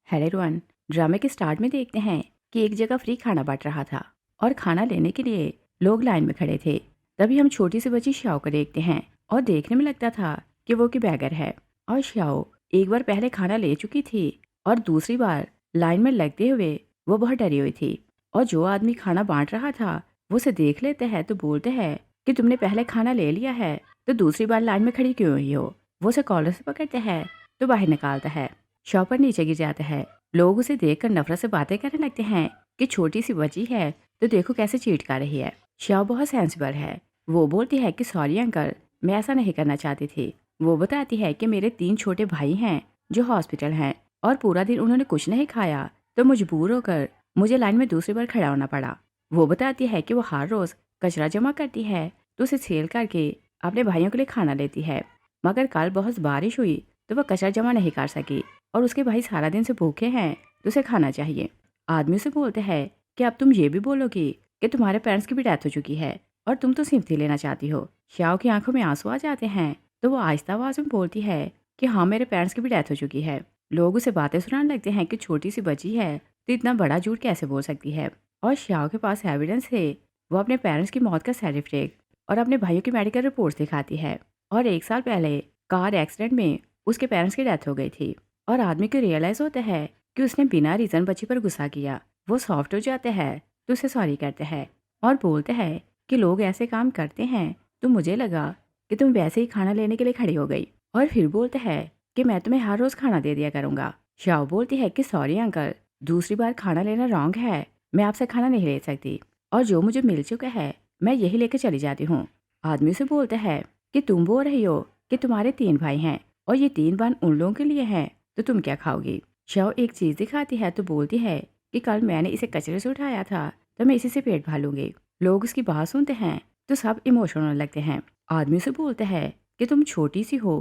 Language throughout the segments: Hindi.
Hello everyone. ड्रामे के स्टार्ट में देखते हैं कि एक जगह फ्री खाना बंट रहा था और खाना लेने के लिए लोग लाइन में खड़े थे। तभी हम छोटी सी बच्ची श्याओ को देखते हैं और देखने में लगता था कि वो की बैगर है। और श्याओ एक बार पहले खाना ले चुकी थी और दूसरी बार लाइन में लगते हुए वो बहुत डरी हुई थी। और जो आदमी खाना बांट रहा था वो उसे देख लेते हैं तो बोलते हैं कि तुमने पहले खाना ले लिया है तो दूसरी बार लाइन में खड़ी क्यों हुई हो। वो उसे कॉलर से पकड़ते हैं तो बाहर निकालता है। श्याओ पर नीचे गिर जाता है। लोग उसे देखकर नफरत से बातें करने लगते हैं कि छोटी सी बच्ची है तो देखो कैसे चीट कर रही है। श्याओ बहुत सेंसिबल है। वो बोलती है कि सॉरी अंकल, मैं ऐसा नहीं करना चाहती थी। वो बताती है कि मेरे 3 छोटे भाई हैं जो हॉस्पिटल हैं और पूरा दिन उन्होंने कुछ नहीं खाया तो मजबूर होकर मुझे लाइन में दूसरी बार खड़ा होना पड़ा। वो बताती है कि वो हर रोज कचरा जमा करती है तो उसे सेल करके अपने भाइयों के लिए खाना लेती है, मगर कल बहुत बारिश हुई तो वह कचरा जमा नहीं कर सकी और उसके भाई सारा दिन से भूखे हैं तो उसे खाना चाहिए। आदमी से बोलते हैं कि अब तुम ये भी बोलोगी कि तुम्हारे पेरेंट्स की भी डेथ हो चुकी है और तुम तो सिंपथी लेना चाहती हो। श्याओ की आंखों में आंसू आ जाते हैं तो वो आहिस्ता आवाज में बोलती है कि हाँ, मेरे पेरेंट्स की भी डेथ हो चुकी है। लोग उसे बातें सुनाने लगते हैं कि छोटी सी बच्ची है तो इतना बड़ा झूठ कैसे बोल सकती है। और श्याओ के पास एविडेंस है। वो अपने पेरेंट्स की मौत का सर्टिफिकेट और अपने भाइयों की मेडिकल रिपोर्ट दिखाती है। और 1 साल पहले कार एक्सीडेंट में उसके पेरेंट्स की डेथ हो गई थी। और आदमी को रियलाइज होता है कि उसने बिना रीजन बच्ची पर गुस्सा किया। वो सॉफ्ट हो जाते हैं तो उसे सॉरी कहते हैं और बोलते हैं कि लोग ऐसे काम करते हैं तो मुझे लगा कि तुम वैसे ही खाना लेने के लिए खड़ी हो गई। और फिर बोलते हैं कि मैं तुम्हें हर रोज खाना दे दिया करूंगा। शाओ बोलती है कि सॉरी अंकल, दूसरी बार खाना लेना रॉन्ग है, मैं आपसे खाना नहीं ले सकती और जो मुझे मिल चुका है मैं यही लेकर चली जाती हूँ। आदमी से बोलते हैं कि तुम बोल रही हो कि तुम्हारे 3 भाई हैं और ये 3 बार उन लोगों के लिए हैं तो तुम क्या खाओगी। शव एक चीज दिखाती है तो बोलती है कि कल मैंने इसे कचरे से उठाया था तो मैं इसी से पेट भरूंगी। लोग उसकी बात सुनते हैं तो सब इमोशनल होने लगते हैं। आदमी से बोलते हैं कि तुम छोटी सी हो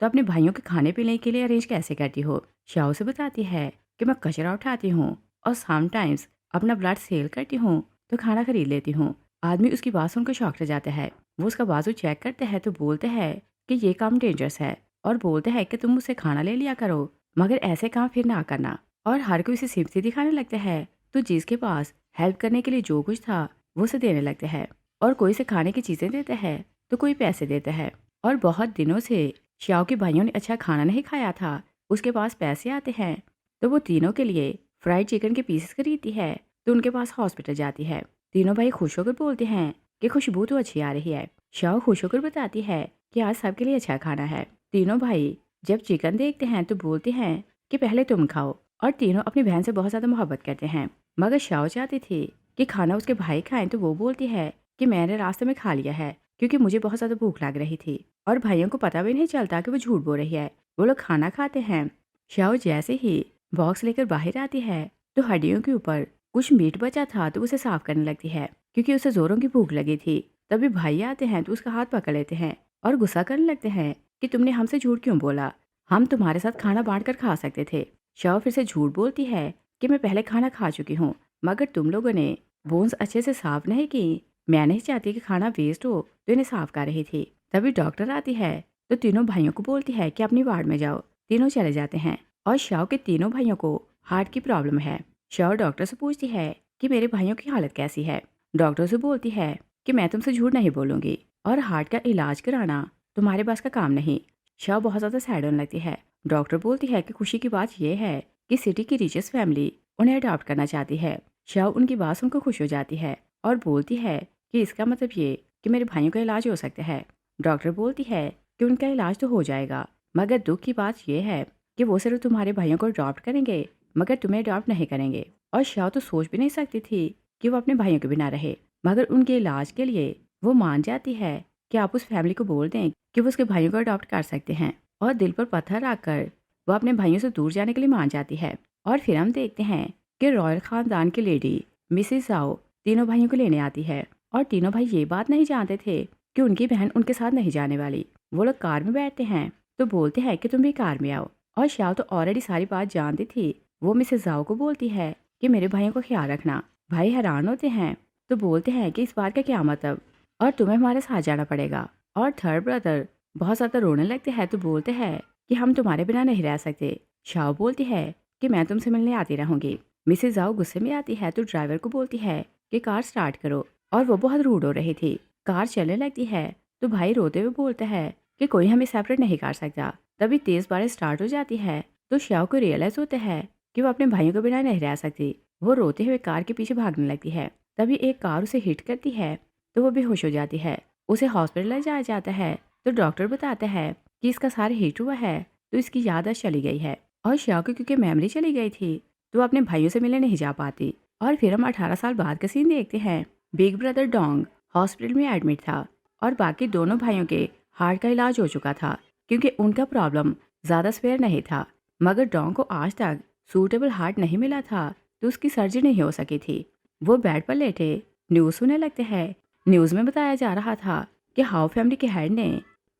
तो अपने भाइयों के खाने पीने के लिए अरेंज कैसे करती हो। शाओ से बताती है कि मैं कचरा उठाती हूँ और समटाइम्स अपना ब्लड सेल करती हूँ तो खाना खरीद लेती हूँ। आदमी उसकी बात सुनकर शॉक रह जाता है। वो उसका बाजू चेक करते हैं तो बोलते हैं कि ये काम डेंजरस है और बोलते हैं कि तुम मुझसे खाना ले लिया करो मगर ऐसे काम फिर ना करना। और हर कोई उसे सिंपैथी दिखाने लगते हैं तो जिसके पास हेल्प करने के लिए जो कुछ था वो उसे देने लगते हैं। और कोई से खाने की चीजें देते हैं तो कोई पैसे देते हैं। और बहुत दिनों से श्याओ के भाइयों ने अच्छा खाना नहीं खाया था, उसके पास पैसे आते हैं तो वो तीनों के लिए फ्राइड चिकन के पीसेस खरीदती है तो उनके पास हॉस्पिटल जाती है। तीनों भाई खुश होकर बोलते हैं कि खुशबू तो अच्छी आ रही है। श्याओ खुश होकर बताती है कि आज सबके लिए अच्छा खाना है। तीनों भाई जब चिकन देखते हैं तो बोलते हैं कि पहले तुम खाओ। और तीनों अपनी बहन से बहुत ज्यादा मोहब्बत करते हैं मगर श्याओ चाहती थी कि खाना उसके भाई खाएं तो वो बोलती है कि मैंने रास्ते में खा लिया है क्योंकि मुझे बहुत ज्यादा भूख लग रही थी। और भाइयों को पता भी नहीं चलता कि वो झूठ बोल रही है। वो लोग खाना खाते हैं। श्याओ जैसे ही बॉक्स लेकर बाहर आती है तो हड्डियों के ऊपर कुछ मीट बचा था तो उसे साफ करने लगती है क्योंकि उसे जोरों की भूख लगी थी। तभी भाई आते हैं तो उसका हाथ पकड़ लेते हैं और गुस्सा करने लगते हैं कि तुमने हमसे झूठ क्यों बोला, हम तुम्हारे साथ खाना बांट कर खा सकते थे। शव फिर से झूठ बोलती है कि मैं पहले खाना खा चुकी हूँ मगर तुम लोगों ने बोन्स अच्छे से साफ नहीं की। मैं नहीं चाहती कि खाना वेस्ट हो तो इन्हें साफ कर रही थी। तभी डॉक्टर आती है तो तीनों भाइयों को बोलती है कि अपनी वार्ड में जाओ। तीनों चले जाते हैं और शव के तीनों भाइयों को हार्ट की प्रॉब्लम है। शव डॉक्टर से पूछती है कि मेरे भाइयों की हालत कैसी है। डॉक्टर से बोलती है कि मैं तुमसे झूठ नहीं बोलूंगी और हार्ट का इलाज कराना तुम्हारे पास का काम नहीं। शव बहुत ज्यादा सैड होने लगती है। डॉक्टर बोलती है कि खुशी की बात यह है कि सिटी की रिचेस्ट फैमिली उन्हें अडॉप्ट करना चाहती है। शव उनकी बात सुनकर खुश हो जाती है और बोलती है कि इसका मतलब ये कि मेरे भाइयों का इलाज हो सकता है। डॉक्टर बोलती है कि उनका इलाज तो हो जाएगा मगर दुख की बात यह है कि वो सिर्फ तुम्हारे भाइयों को अडॉप्ट करेंगे मगर तुम्हें अडॉप्ट नहीं करेंगे। और शव तो सोच भी नहीं सकती थी कि वो अपने भाइयों के बिना रहे मगर उनके इलाज के लिए वो मान जाती है कि आप उस फैमिली को बोल दें कि वो उसके भाइयों को अडॉप्ट कर सकते हैं। और दिल पर पत्थर रखकर वो अपने भाइयों से दूर जाने के लिए मान जाती है। और फिर हम देखते हैं कि रॉयल खानदान की लेडी मिसिस जाओ तीनों भाइयों को लेने आती है और तीनों भाई ये बात नहीं जानते थे कि उनकी बहन उनके साथ नहीं जाने वाली। वो लोग कार में बैठते हैं तो बोलते हैं कि तुम भी कार में आओ। और श्याओ तो ऑलरेडी सारी बात जानती थी। वो मिसेस जाओ को बोलती है कि मेरे भाइयों का ख्याल रखना। भाई हैरान होते हैं तो बोलते हैं कि इस बार का क्या मतलब और तुम्हें हमारे साथ जाना पड़ेगा। और थर्ड ब्रदर बहुत ज्यादा रोने लगते हैं तो बोलते हैं कि हम तुम्हारे बिना नहीं रह सकते। शाओ बोलती है कि मैं तुमसे मिलने आती रहूंगी। मिसेज जाओ गुस्से में आती है तो ड्राइवर को बोलती है कि कार स्टार्ट करो, और वो बहुत रूड हो रही थी। कार चलने लगती है तो भाई रोते हुए बोलता है कि कोई हमें सेपरेट नहीं कर सकता। तभी तेज बारिश स्टार्ट हो जाती है तो श्याओ को रियलाइज होता है कि वो अपने भाइयों के बिना नहीं रह सकती। वो रोते हुए कार के पीछे भागने लगती है। तभी एक कार उसे हिट करती है तो वो बेहोश हो जाती है। उसे हॉस्पिटल ले जाया जाता है तो डॉक्टर बताता है कि इसका सारा हिट हुआ है तो इसकी याददाश्त चली गई है। और श्याओ की क्योंकि मेमोरी चली गई थी तो वो अपने भाइयों से मिलने नहीं जा पाती। और फिर हम 18 साल बाद का सीन देखते हैं। बिग ब्रदर डोंग हॉस्पिटल में एडमिट था और बाकी दोनों भाइयों के हार्ट का इलाज हो चुका था क्योंकि उनका प्रॉब्लम ज़्यादा स्पेयर नहीं था। मगर डोंग को आज तक सूटेबल हार्ट नहीं मिला था तो उसकी सर्जरी नहीं हो सकी थी। वो बेड पर लेटे न्यूज़ सुनने लगते हैं। न्यूज़ में बताया जा रहा था कि हाउ फैमिली के हेड ने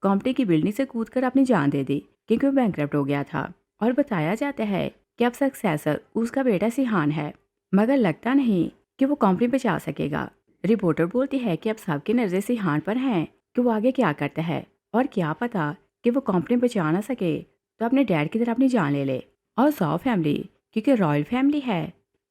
कंपनी की बिल्डिंग से कूदकर अपनी जान दे दी क्योंकि वो बैंकरप्ट हो गया था। और बताया जाता है कि अब सक्सेसर उसका बेटा सिहान है, मगर लगता नहीं कि वो कंपनी बचा सकेगा। रिपोर्टर बोलती है कि अब सबकी नजरें सिहान पर हैं कि वो आगे क्या करता है, और क्या पता कि वो कंपनी बचा ना सके तो अपने डैड की तरह अपनी जान ले ले। और सौ फैमिली क्योंकि रॉयल फैमिली है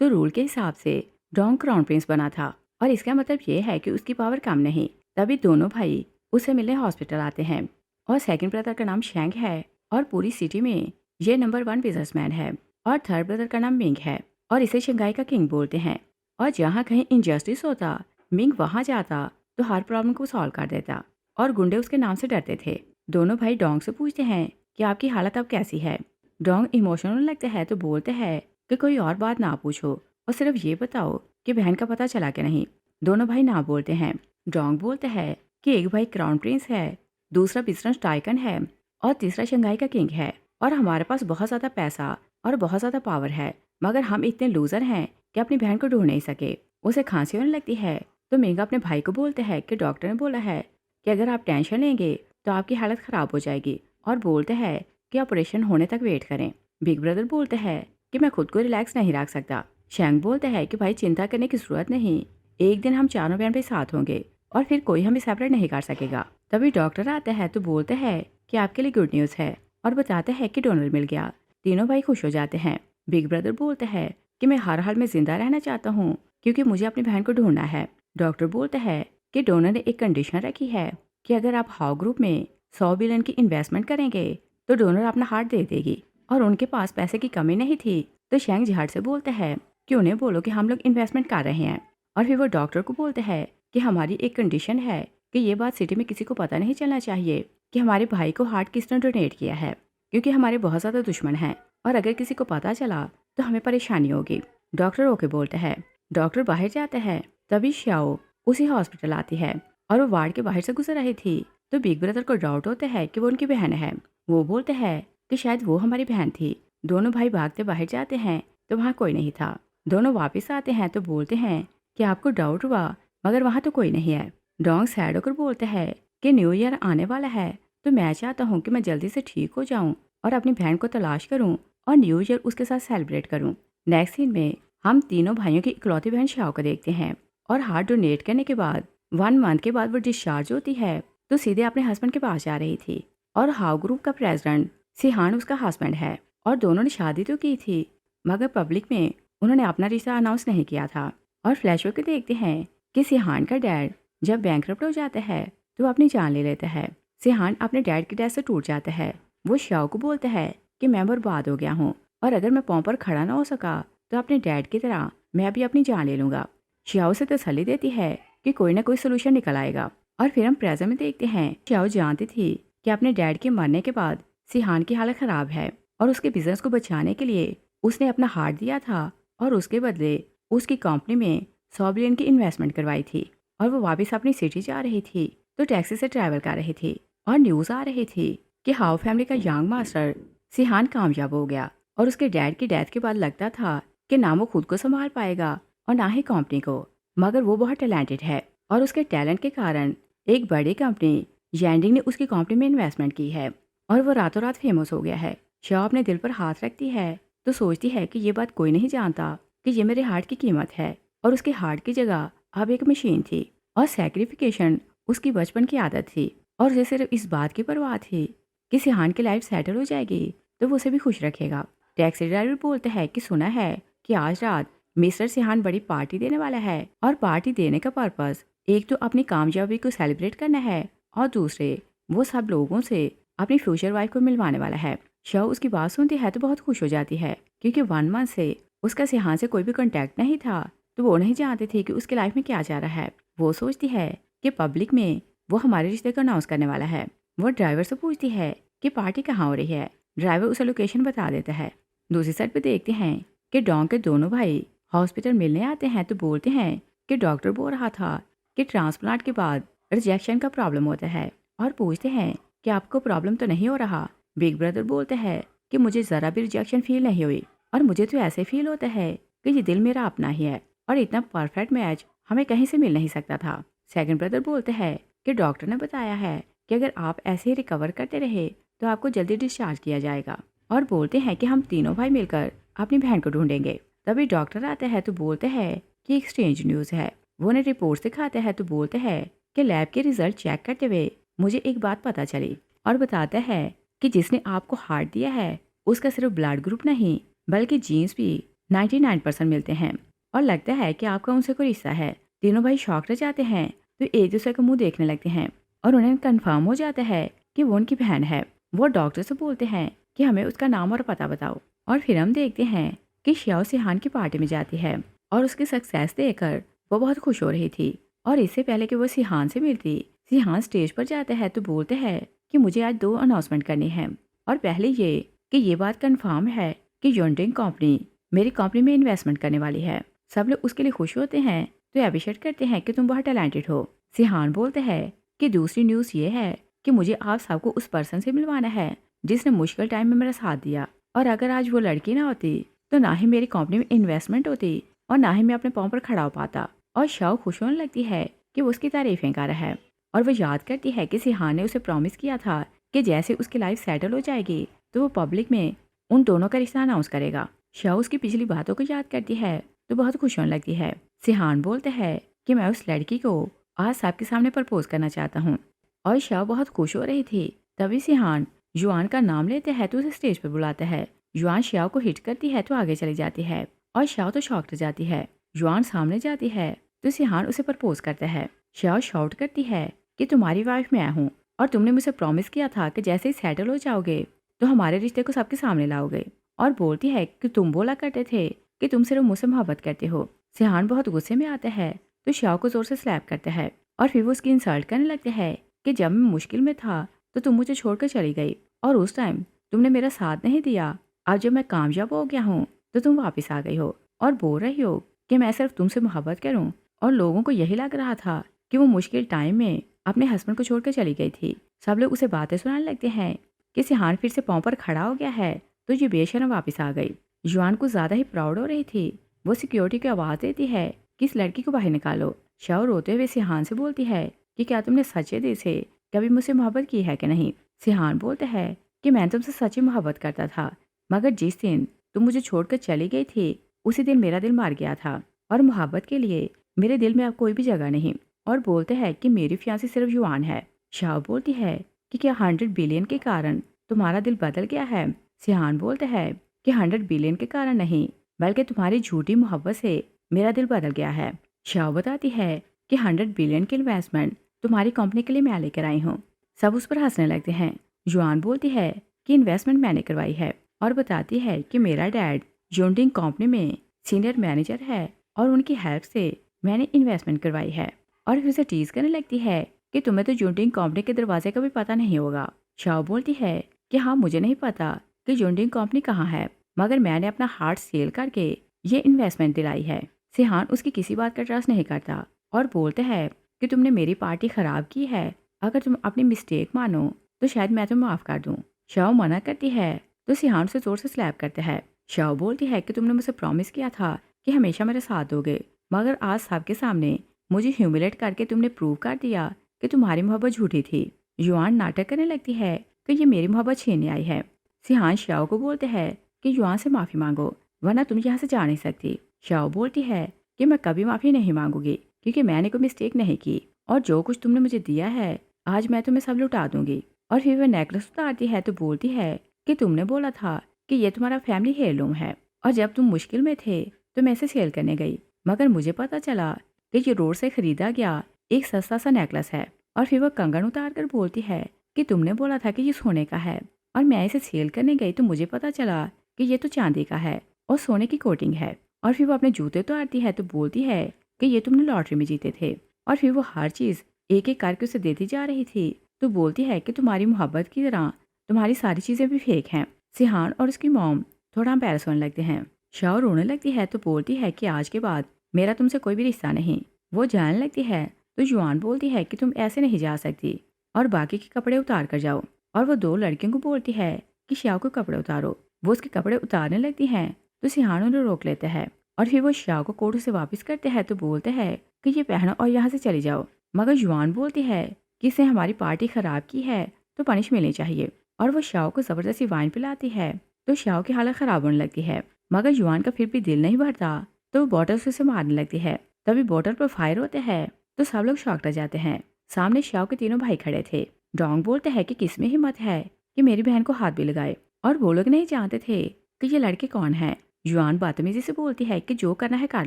तो रूल के हिसाब से डोंग क्राउन प्रिंस बना था, और इसका मतलब ये है कि उसकी पावर कम नहीं। तभी दोनों भाई उसे मिलने हॉस्पिटल आते हैं। और सेकंड ब्रदर का नाम शेंग है और पूरी सिटी में ये नंबर 1 बिजनेसमैन है। और थर्ड ब्रदर का नाम मिंग है और इसे शंघाई का किंग बोलते हैं। और जहाँ कहीं इनजस्टिस होता मिंग वहाँ जाता तो हर प्रॉब्लम को सॉल्व कर देता, और गुंडे उसके नाम से डरते थे। दोनों भाई डोंग से पूछते हैं कि आपकी हालत अब कैसी है। डोंग इमोशनल लगता है तो बोलते हैं कि कोई और बात ना पूछो और सिर्फ ये बताओ कि बहन का पता चला कि नहीं। दोनों भाई ना बोलते हैं। डोंग बोलता है कि एक भाई क्राउन प्रिंस है, दूसरा बिजनेस टाइकन है और तीसरा शंघाई का किंग है। और हमारे पास बहुत ज़्यादा पैसा और बहुत ज़्यादा पावर है, मगर हम इतने लूजर हैं कि अपनी बहन को ढूंढ नहीं सके। उसे खांसी होने लगती है तो मेगा अपने भाई को बोलते हैं कि डॉक्टर ने बोला है कि अगर आप टेंशन लेंगे तो आपकी हालत ख़राब हो जाएगी, और बोलते हैं कि ऑपरेशन होने तक वेट करें। बिग ब्रदर बोलते हैं कि मैं खुद को रिलैक्स नहीं रख सकता। शैंग बोलते हैं कि भाई चिंता करने की ज़रूरत नहीं, एक दिन हम चारों बहन भाई साथ होंगे और फिर कोई हमें सेपरेट नहीं कर सकेगा। तभी डॉक्टर आता है तो बोलते हैं कि आपके लिए गुड न्यूज़ है और बताते हैं कि डोनर मिल गया। तीनों भाई खुश हो जाते हैं। बिग ब्रदर बोलते हैं कि मैं हर हाल में जिंदा रहना चाहता हूँ क्योंकि मुझे अपनी बहन को ढूंढना है। डॉक्टर बोलते हैं कि डोनर ने एक कंडीशन रखी है कि अगर आप हाउ ग्रुप में 100 बिलियन की इन्वेस्टमेंट करेंगे तो डोनर अपना हार्ट दे देगी, और उनके पास पैसे की कमी नहीं थी। तो शेंग झाड़ से बोलते हैं कि उन्हें बोलो कि हम लोग इन्वेस्टमेंट कर रहे हैं। और फिर वो डॉक्टर को बोलते हैं कि हमारी एक कंडीशन है कि ये बात सिटी में किसी को पता नहीं चलना चाहिए कि हमारे भाई को हार्ट किसने डोनेट किया है, क्योंकि हमारे बहुत ज़्यादा दुश्मन हैं और अगर किसी को पता चला तो हमें परेशानी होगी। डॉक्टर ओके बोलते हैं। डॉक्टर बाहर जाते हैं। तभी श्याओ उसी हॉस्पिटल आती है और वो वार्ड के बाहर से गुजर रही थी तो बिग ब्रदर को डाउट होता है कि वो उनकी बहन है। वो बोलते हैं कि शायद वो हमारी बहन थी। दोनों भाई भागते बाहर जाते हैं तो वहाँ कोई नहीं था। दोनों वापस आते हैं तो बोलते हैं कि आपको डाउट हुआ, मगर वहाँ तो कोई नहीं है। डोंग सैड होकर बोलते हैं कि न्यू ईयर आने वाला है तो मैं चाहता हूँ कि मैं जल्दी से ठीक हो जाऊँ और अपनी बहन को तलाश करूँ और न्यू ईयर उसके साथ सेलिब्रेट करूँ। नेक्स्ट सीन में हम तीनों भाइयों की इकलौती बहन श्याओ को देखते हैं, और हार्ट डोनेट करने के बाद 1 मंथ के बाद वो डिस्चार्ज होती है तो सीधे अपने हस्बैंड के पास जा रही थी। और हाउ ग्रुप का प्रेसिडेंट सिहान उसका हस्बैंड है और दोनों ने शादी तो की थी, मगर पब्लिक में उन्होंने अपना रिश्ता अनाउंस नहीं किया था। और फ्लैशबैक में देखते हैं कि सिहान का डैड जब बैंकरप्ट हो जाता है तो वो अपनी जान ले लेता है। सिहान अपने डैड की डेथ से टूट जाता है। वो श्याओ को बोलता है कि मैं बर्बाद हो गया हूँ और अगर मैं पाँव पर खड़ा ना हो सका तो अपने डैड की तरह मैं भी अपनी जान ले लूंगा। श्याओ से तसल्ली देती है कि कोई ना कोई सोल्यूशन निकल आएगा। और फिर हम प्रेजेंट में देखते हैं श्याओ जानती थी कि अपने डैड के मरने के बाद सिहान की हालत खराब है और उसके बिजनेस को बचाने के लिए उसने अपना हार्ट दिया था और उसके बदले उसकी कंपनी में 100 बिलियन की इन्वेस्टमेंट करवाई थी। और वो वापस अपनी सिटी जा रही थी तो टैक्सी से ट्रैवल कर रही थी और न्यूज़ आ रही थी कि हाउ फैमिली का यंग मास्टर सिहान कामयाब हो गया। और उसके डैड की डेथ के बाद लगता था कि ना वो खुद को संभाल पाएगा और ना ही कंपनी को, मगर वो बहुत टैलेंटेड है और उसके टैलेंट के कारण एक बड़ी कंपनी यैंडिंग ने उसकी कंपनी में इन्वेस्टमेंट की है और वो रातों रात फेमस हो गया है। श्याओ अपने दिल पर हाथ रखती है तो सोचती है कि ये बात कोई नहीं जानता कि ये मेरे हार्ट की कीमत है, और उसके हार्ट की जगह अब एक मशीन थी और सैक्रिफिकेशन उसकी बचपन की आदत थी। और उसे सिर्फ इस बात की परवाह थी कि सिहान की लाइफ सेटल हो जाएगी तो वो उसे भी खुश रखेगा। टैक्सी ड्राइवर बोलता है कि सुना है कि आज रात मिस्टर सिहान बड़ी पार्टी देने वाला है और पार्टी देने का पर्पस एक तो अपनी कामयाबी को सेलिब्रेट करना है और दूसरे वो सब लोगों से अपनी फ्यूचर वाइफ को मिलवाने वाला है। शव उसकी बात सुनती है तो बहुत खुश हो जाती है क्योंकि 1 मंथ से उसका सिहान से कोई भी कांटेक्ट नहीं था, तो वो नहीं जानते थे कि उसकी लाइफ में क्या जा रहा है। वो सोचती है कि पब्लिक में वो हमारे रिश्ते को अनाउंस करने वाला है। वो ड्राइवर से पूछती है कि पार्टी कहाँ हो रही है। ड्राइवर उसे लोकेशन बता देता है। दूसरी साइड पे देखते हैं कि डॉन के दोनों भाई हॉस्पिटल मिलने आते हैं तो बोलते हैं कि डॉक्टर बोल रहा था कि ट्रांसप्लांट के बाद रिजेक्शन का प्रॉब्लम होता है और पूछते हैं कि आपको प्रॉब्लम तो नहीं हो रहा। बिग ब्रदर बोलते हैं कि मुझे ज़रा भी रिजेक्शन फील नहीं हुई और मुझे तो ऐसे फील होता है कि ये दिल मेरा अपना ही है और इतना परफेक्ट मैच हमें कहीं से मिल नहीं सकता था। सेकंड ब्रदर बोलते हैं कि डॉक्टर ने बताया है कि अगर आप ऐसे ही रिकवर करते रहे तो आपको जल्दी डिस्चार्ज किया जाएगा और बोलते हैं कि हम तीनों भाई मिलकर अपनी बहन को ढूंढेंगे। तभी डॉक्टर आता है तो बोलते हैं कि एक स्ट्रेंज न्यूज़ है। वो उन्हें रिपोर्ट दिखाते हैं तो बोलते हैं कि लैब के रिजल्ट चेक करते हुए मुझे एक बात पता चली और बताता है कि जिसने आपको हार्ट दिया है उसका सिर्फ ब्लड ग्रुप नहीं बल्कि जीन्स भी 99% मिलते हैं और लगता है कि आपका उनसे कोई रिश्ता है। तीनों भाई शॉक रह जाते हैं तो एक दूसरे का मुंह देखने लगते हैं और उन्हें कंफर्म हो जाता है कि वो उनकी बहन है। वो डॉक्टर से बोलते हैं कि हमें उसका नाम और पता बताओ और फिर हम देखते हैं कि श्याओ सिहान की पार्टी में जाती है और उसकी सक्सेस देखकर वो बहुत खुश हो रही थी। और इससे पहले कि वो सिहान से मिलती, सिहान स्टेज पर जाते हैं तो बोलते हैं कि मुझे आज 2 अनाउंसमेंट करनी है और पहले ये कि ये बात कंफर्म है कि योंडिंग कंपनी मेरी कंपनी में इन्वेस्टमेंट करने वाली है। सब लोग उसके लिए खुश होते हैं तो अप्रिशिएट करते हैं कि तुम बहुत टैलेंटेड हो। सिहान बोलते हैं कि दूसरी न्यूज़ ये है कि मुझे आप सबको उस पर्सन से मिलवाना है जिसने मुश्किल टाइम में मेरा साथ दिया और अगर आज वो लड़की ना होती तो ना ही मेरी कंपनी में इन्वेस्टमेंट होती और ना ही मैं अपने पाँव पर खड़ा हो पाता। और शाओ खुश होने लगती है कि वो उसकी तारीफें कर रहा है और वो याद करती है कि सिहान ने उसे प्रॉमिस किया था कि जैसे उसकी लाइफ सेटल हो जाएगी तो वो पब्लिक में उन दोनों का रिश्ता अनाउंस करेगा। शाओ उसकी पिछली बातों को याद करती है तो बहुत खुश होने लगती है। सिहान बोलते हैं कि मैं उस लड़की को आज सबके सामने प्रपोज करना चाहता हूँ और शाओ बहुत खुश हो रही थी। तभी सिहान युआन का नाम लेते हैं तो उसे स्टेज पर बुलाता है। युआन शाओ को हिट करती है तो आगे चली जाती है और शाओ तो शॉक रह जाती है। युआन सामने जाती है तो सिहान उसे प्रपोज करता है। शाओ शाउट करती है कि तुम्हारी वाइफ मैं हूँ और तुमने मुझे प्रॉमिस किया था कि जैसे ही सेटल हो जाओगे तो हमारे रिश्ते को सबके सामने लाओगे और बोलती है कि तुम बोला करते थे कि तुम सिर्फ मुझसे मोहब्बत करते हो। सिहान बहुत गुस्से में आता है तो शाओ को जोर से स्लैप करता है और फिर वो उसकी इंसल्ट करने लगते हैं कि जब मैं मुश्किल में था तो तुम मुझे छोड़कर चली गई और उस टाइम तुमने मेरा साथ नहीं दिया। आज जब मैं कामयाब हो गया हूँ तो तुम वापस आ गई हो और बोल रही हो कि मैं सिर्फ तुमसे मोहब्बत करूँ। और लोगों को यही लग रहा था कि वो मुश्किल टाइम में अपने हस्बैंड को छोड़कर चली गई थी। सब लोग उसे बातें सुनाने लगते हैं कि सिहान फिर से पाँव पर खड़ा हो गया है तो ये बेशर्म वापस आ गई। युआन को ज्यादा ही प्राउड हो रही थी। वो सिक्योरिटी को आवाज देती है कि इस लड़की को बाहर निकालो। शाओ रोते हुए सिहान से बोलती है कि क्या तुमने सच्चे दिल से कभी मुझसे मोहब्बत की है कि नहीं। सिहान बोलते हैं कि मैं तुमसे सच्ची मोहब्बत करता था मगर जिस दिन तुम मुझे छोड़कर चली गई थी उसी दिन मेरा दिल मार गया था और मोहब्बत के लिए मेरे दिल में अब कोई भी जगह नहीं। और बोलते हैं कि मेरी फियांसी सिर्फ युआन है। शाओ बोलती है कि क्या 100 बिलियन के कारण तुम्हारा दिल बदल गया है। सिहान बोलते हैं कि 100 बिलियन के कारण नहीं बल्कि तुम्हारी झूठी मोहब्बत से मेरा दिल बदल गया है। शाओ बताती है कि 100 बिलियन की इन्वेस्टमेंट तुम्हारी कंपनी के लिए मैं लेकर आई हूँ। सब उस पर हंसने लगते हैं। युआन बोलती है कि इन्वेस्टमेंट मैंने करवाई है और बताती है कि मेरा डैड जोंडिंग कंपनी में सीनियर मैनेजर है और उनकी हेल्प से मैंने इन्वेस्टमेंट करवाई है। और फिर उसे टीज करने लगती है कि तुम्हें तो जोंडिंग कंपनी के दरवाजे का भी पता नहीं होगा। शाओ बोलती है कि हाँ मुझे नहीं पता कि जोंडिंग कंपनी कहाँ है मगर मैंने अपना हार्ट सेल करके ये इन्वेस्टमेंट दिलाई है। सिहान उसकी किसी बात का ट्रस्ट नहीं करता और बोलते हैं कि तुमने मेरी पार्टी खराब की है, अगर तुम अपनी मिस्टेक मानो तो शायद मैं तुम्हें माफ कर दूं। शाओ मना करती है तो सिहान से जोर से स्लैप करता है। शाओ बोलती है कि तुमने मुझे प्रॉमिस किया था कि हमेशा मेरे साथ दोगे मगर आज सबके सामने मुझे ह्यूमिलेट करके तुमने प्रूव कर दिया कि तुम्हारी मोहब्बत झूठी थी। युआन नाटक करने लगती है कि ये मेरी मोहब्बत छीनने आई है। सिहान शाओ को बोलते हैं कि युआन से माफ़ी मांगो वरना तुम यहाँ से जा नहीं सकती। शाओ बोलती है कि मैं कभी माफ़ी नहीं मांगूंगी क्योंकि मैंने कोई मिस्टेक नहीं की और जो कुछ तुमने मुझे दिया है आज मैं तुम्हें सब लुटा दूंगी। और फिर वह नेकलेस उतारती है तो बोलती है कि तुमने बोला था कि ये तुम्हारा फैमिली हेirloom है और जब तुम मुश्किल में थे तो मैं इसे सेल करने गई, मगर मुझे पता चला कि ये रोड से खरीदा गया एक सस्ता सा नेकलेस है। और फिर वो कंगन उतार कर बोलती है कि तुमने बोला था कि ये सोने का है और मैं इसे सेल करने गई तो मुझे पता चला कि ये तो चांदी का है और सोने की कोटिंग है। और फिर वो अपने जूते उतारती है तो बोलती है कि ये तुमने लॉटरी में जीते थे। और फिर वो हर चीज़ एक एक करके उसे देती जा रही थी तो बोलती है कि तुम्हारी मोहब्बत की तरह तुम्हारी सारी चीज़ें भी फेक हैं। सिहान और उसकी मॉम थोड़ा एम्बैरस होने लगते हैं। शाओ रोने लगती है तो बोलती है कि आज के बाद मेरा तुमसे कोई भी रिश्ता नहीं। वो जाने लगती है तो जुआन बोलती है कि तुम ऐसे नहीं जा सकती और बाकी के कपड़े उतार कर जाओ। और वो दो लड़कियों को बोलती है कि शाओ के कपड़े उतारो। वो उसके कपड़े उतारने लगती हैं तो सिहान उन्हें रोक लेता है और फिर वो शाओ को कोट से वापस करते हैं तो बोलते हैं कि ये पहनो और यहाँ से चली जाओ। मगर जुआन बोलती है कि इसने हमारी पार्टी खराब की है तो पनिश मिलनी चाहिए। और वो शाओ को ज़बरदस्ती वाइन पिलाती है तो शाओ की हालत ख़राब होने लगती है। मगर जुआन का फिर भी दिल नहीं भरता तो वो बॉटल से उसे मारने लगती है। तभी बॉटल पर फायर होते हैं तो सब लोग शॉक रह जाते हैं। सामने शाओ के तीनों भाई खड़े थे। डोंग बोलते हैं कि किस में हिम्मत है कि मेरी बहन को हाथ भी लगाए। और वो लोग नहीं जानते थे कि ये लड़के कौन है। जुआन बदतमीजी से बोलती है कि जो करना है कर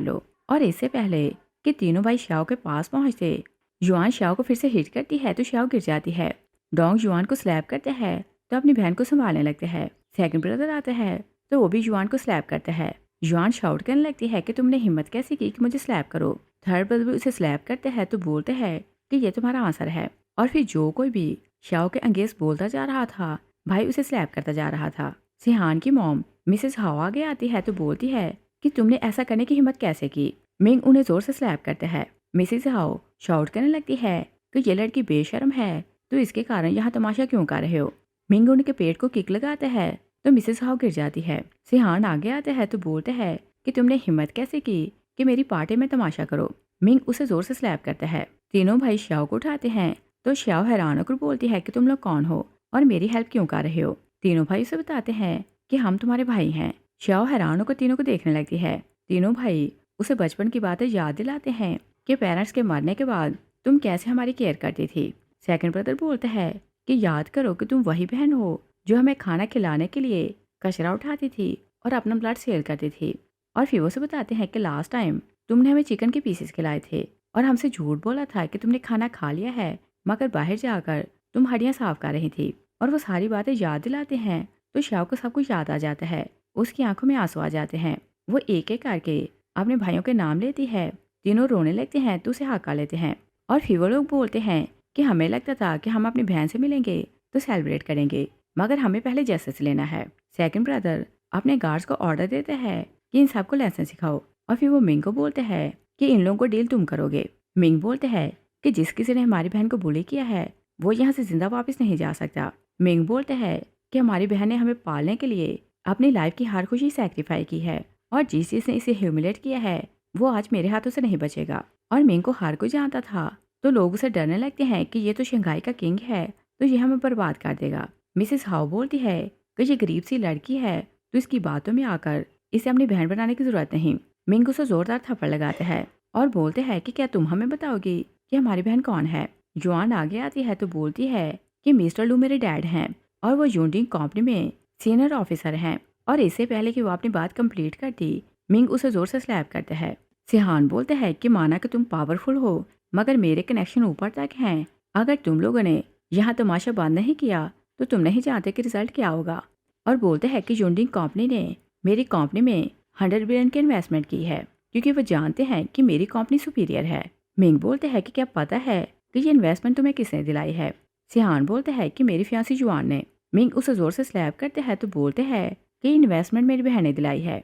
लो। और इससे पहले कि तीनों भाई शाओ के पास पहुंचते जुआन शाओ को फिर से हिट करती है तो शाओ गिर जाती है। डोंग जुआन को स्लैप करते हैं तो अपनी बहन को संभालने लगते हैं। सेकंड ब्रदर आता है तो वो भी जुआन को स्लैप करता है। जुआन शाउट करने लगती है कि तुमने हिम्मत कैसे की कि मुझे स्लैप करो। थर्ड ब्रदर भी उसे स्लैप करते हैं तो बोलते हैं कि ये तुम्हारा आंसर है। और फिर जो कोई भी शाओ के अंगेंस्ट बोलता जा रहा था भाई उसे स्लैप करता जा रहा था। सिहान की मॉम मिसेस हाओ आगे आती है तो बोलती है कि तुमने ऐसा करने की हिम्मत कैसे की। मिंग उन्हें जोर से स्लैप करते हैं। मिसेस हाओ शाउट करने लगती है कि ये लड़की बेशर्म है तो इसके कारण यहाँ तमाशा क्यों कर रहे हो। मिंग उनके पेट को किक लगाता है तो मिसेस हाओ गिर जाती है। सिहान आगे आते हैं तो बोलते हैं कि तुमने हिम्मत कैसे की कि मेरी पार्टी में तमाशा करो। मिंग उसे जोर से स्लैप करता है। तीनों भाई शाओ को उठाते हैं तो शाओ हैरान होकर बोलती है कि तुम लोग कौन हो और मेरी हेल्प क्यों कर रहे हो। तीनों भाई उसे बताते हैं कि हम तुम्हारे भाई हैं। शाओ हैरान होकर तीनों को देखने लगती है। तीनों भाई उसे बचपन की बातें याद दिलाते हैं कि पेरेंट्स के मरने के बाद तुम कैसे हमारी केयर करती थी। सेकंड ब्रदर बोलता है कि याद करो कि तुम वही बहन हो जो हमें खाना खिलाने के लिए कचरा उठाती थी और अपना ब्लड सेल करती थी। और फिर वो से बताते हैं कि लास्ट टाइम तुमने हमें चिकन के पीसेस खिलाए थे और हमसे झूठ बोला था कि तुमने खाना खा लिया है, मगर बाहर जाकर तुम हड्डियां साफ कर रही थी। और वो सारी बातें याद दिलाते हैं तो शाओ को सब कुछ याद आ जाता है। उसकी आंखों में आंसू आ जाते हैं। वो एक एक करके अपने भाइयों के नाम लेती है। तीनों रोने लगते हैं तो उसे हका लेते हैं। और फिर वो लोग बोलते हैं कि हमें लगता था कि हम अपनी बहन से मिलेंगे तो सेलिब्रेट करेंगे, मगर हमें पहले जस्टिस लेना है। सेकंड ब्रदर अपने गार्ड्स को ऑर्डर देते हैं कि इन सबको लेसन सिखाओ। और फिर वो मिंग को बोलते हैं कि इन लोगों को डील तुम करोगे। मिंग बोलते हैं कि जिस किसी ने हमारी बहन को बुली किया है वो यहाँ से जिंदा वापस नहीं जा सकता। मिंग बोलते हैं कि हमारी बहन ने हमें पालने के लिए अपनी लाइफ की हर खुशी सैक्रिफाई की है और जिस चीज ने इसे ह्यूमिलेट किया है वो आज मेरे हाथों से नहीं बचेगा। और मिंग को हर कोई जानता था तो लोग उसे डरने लगते हैं कि ये तो शंघाई का किंग है तो ये हमें बर्बाद कर देगा। मिसेस हाउ बोलती है कि ये गरीब सी लड़की है तो इसकी बातों में आकर इसे अपनी बहन बनाने की जरूरत नहीं। मिंग उसे जोरदार थप्पड़ लगाते हैं और बोलते हैं कि क्या तुम हमें बताओगी कि हमारी बहन कौन है। जुआन आगे आती है तो बोलती है कि मिस्टर लू मेरे डैड हैं और वो यूनियन कंपनी में सीनियर ऑफिसर हैं। और इससे पहले कि वो अपनी बात कंप्लीट करती मिंग उसे जोर से स्लैप करते हैं। सिहान बोलते हैं कि माना कि तुम पावरफुल हो मगर मेरे कनेक्शन ऊपर तक हैं। अगर तुम लोगों ने यहाँ तमाशा बंद नहीं किया तो तुम नहीं जानते कि रिजल्ट क्या होगा। और बोलते हैं कि यूनियन कंपनी ने मेरी कंपनी में 100 बिलियन की इन्वेस्टमेंट की है क्योंकि वो जानते हैं कि मेरी कंपनी सुपीरियर है। मिंग बोलते हैं कि क्या पता है कि ये इन्वेस्टमेंट तुम्हें किसने दिलाई है। सिहान बोलते हैं कि मेरी फियांसी जुआन ने। मिंग उसे जोर से स्लैप करते हैं तो बोलते हैं कि इन्वेस्टमेंट मेरी बहन ने दिलाई है।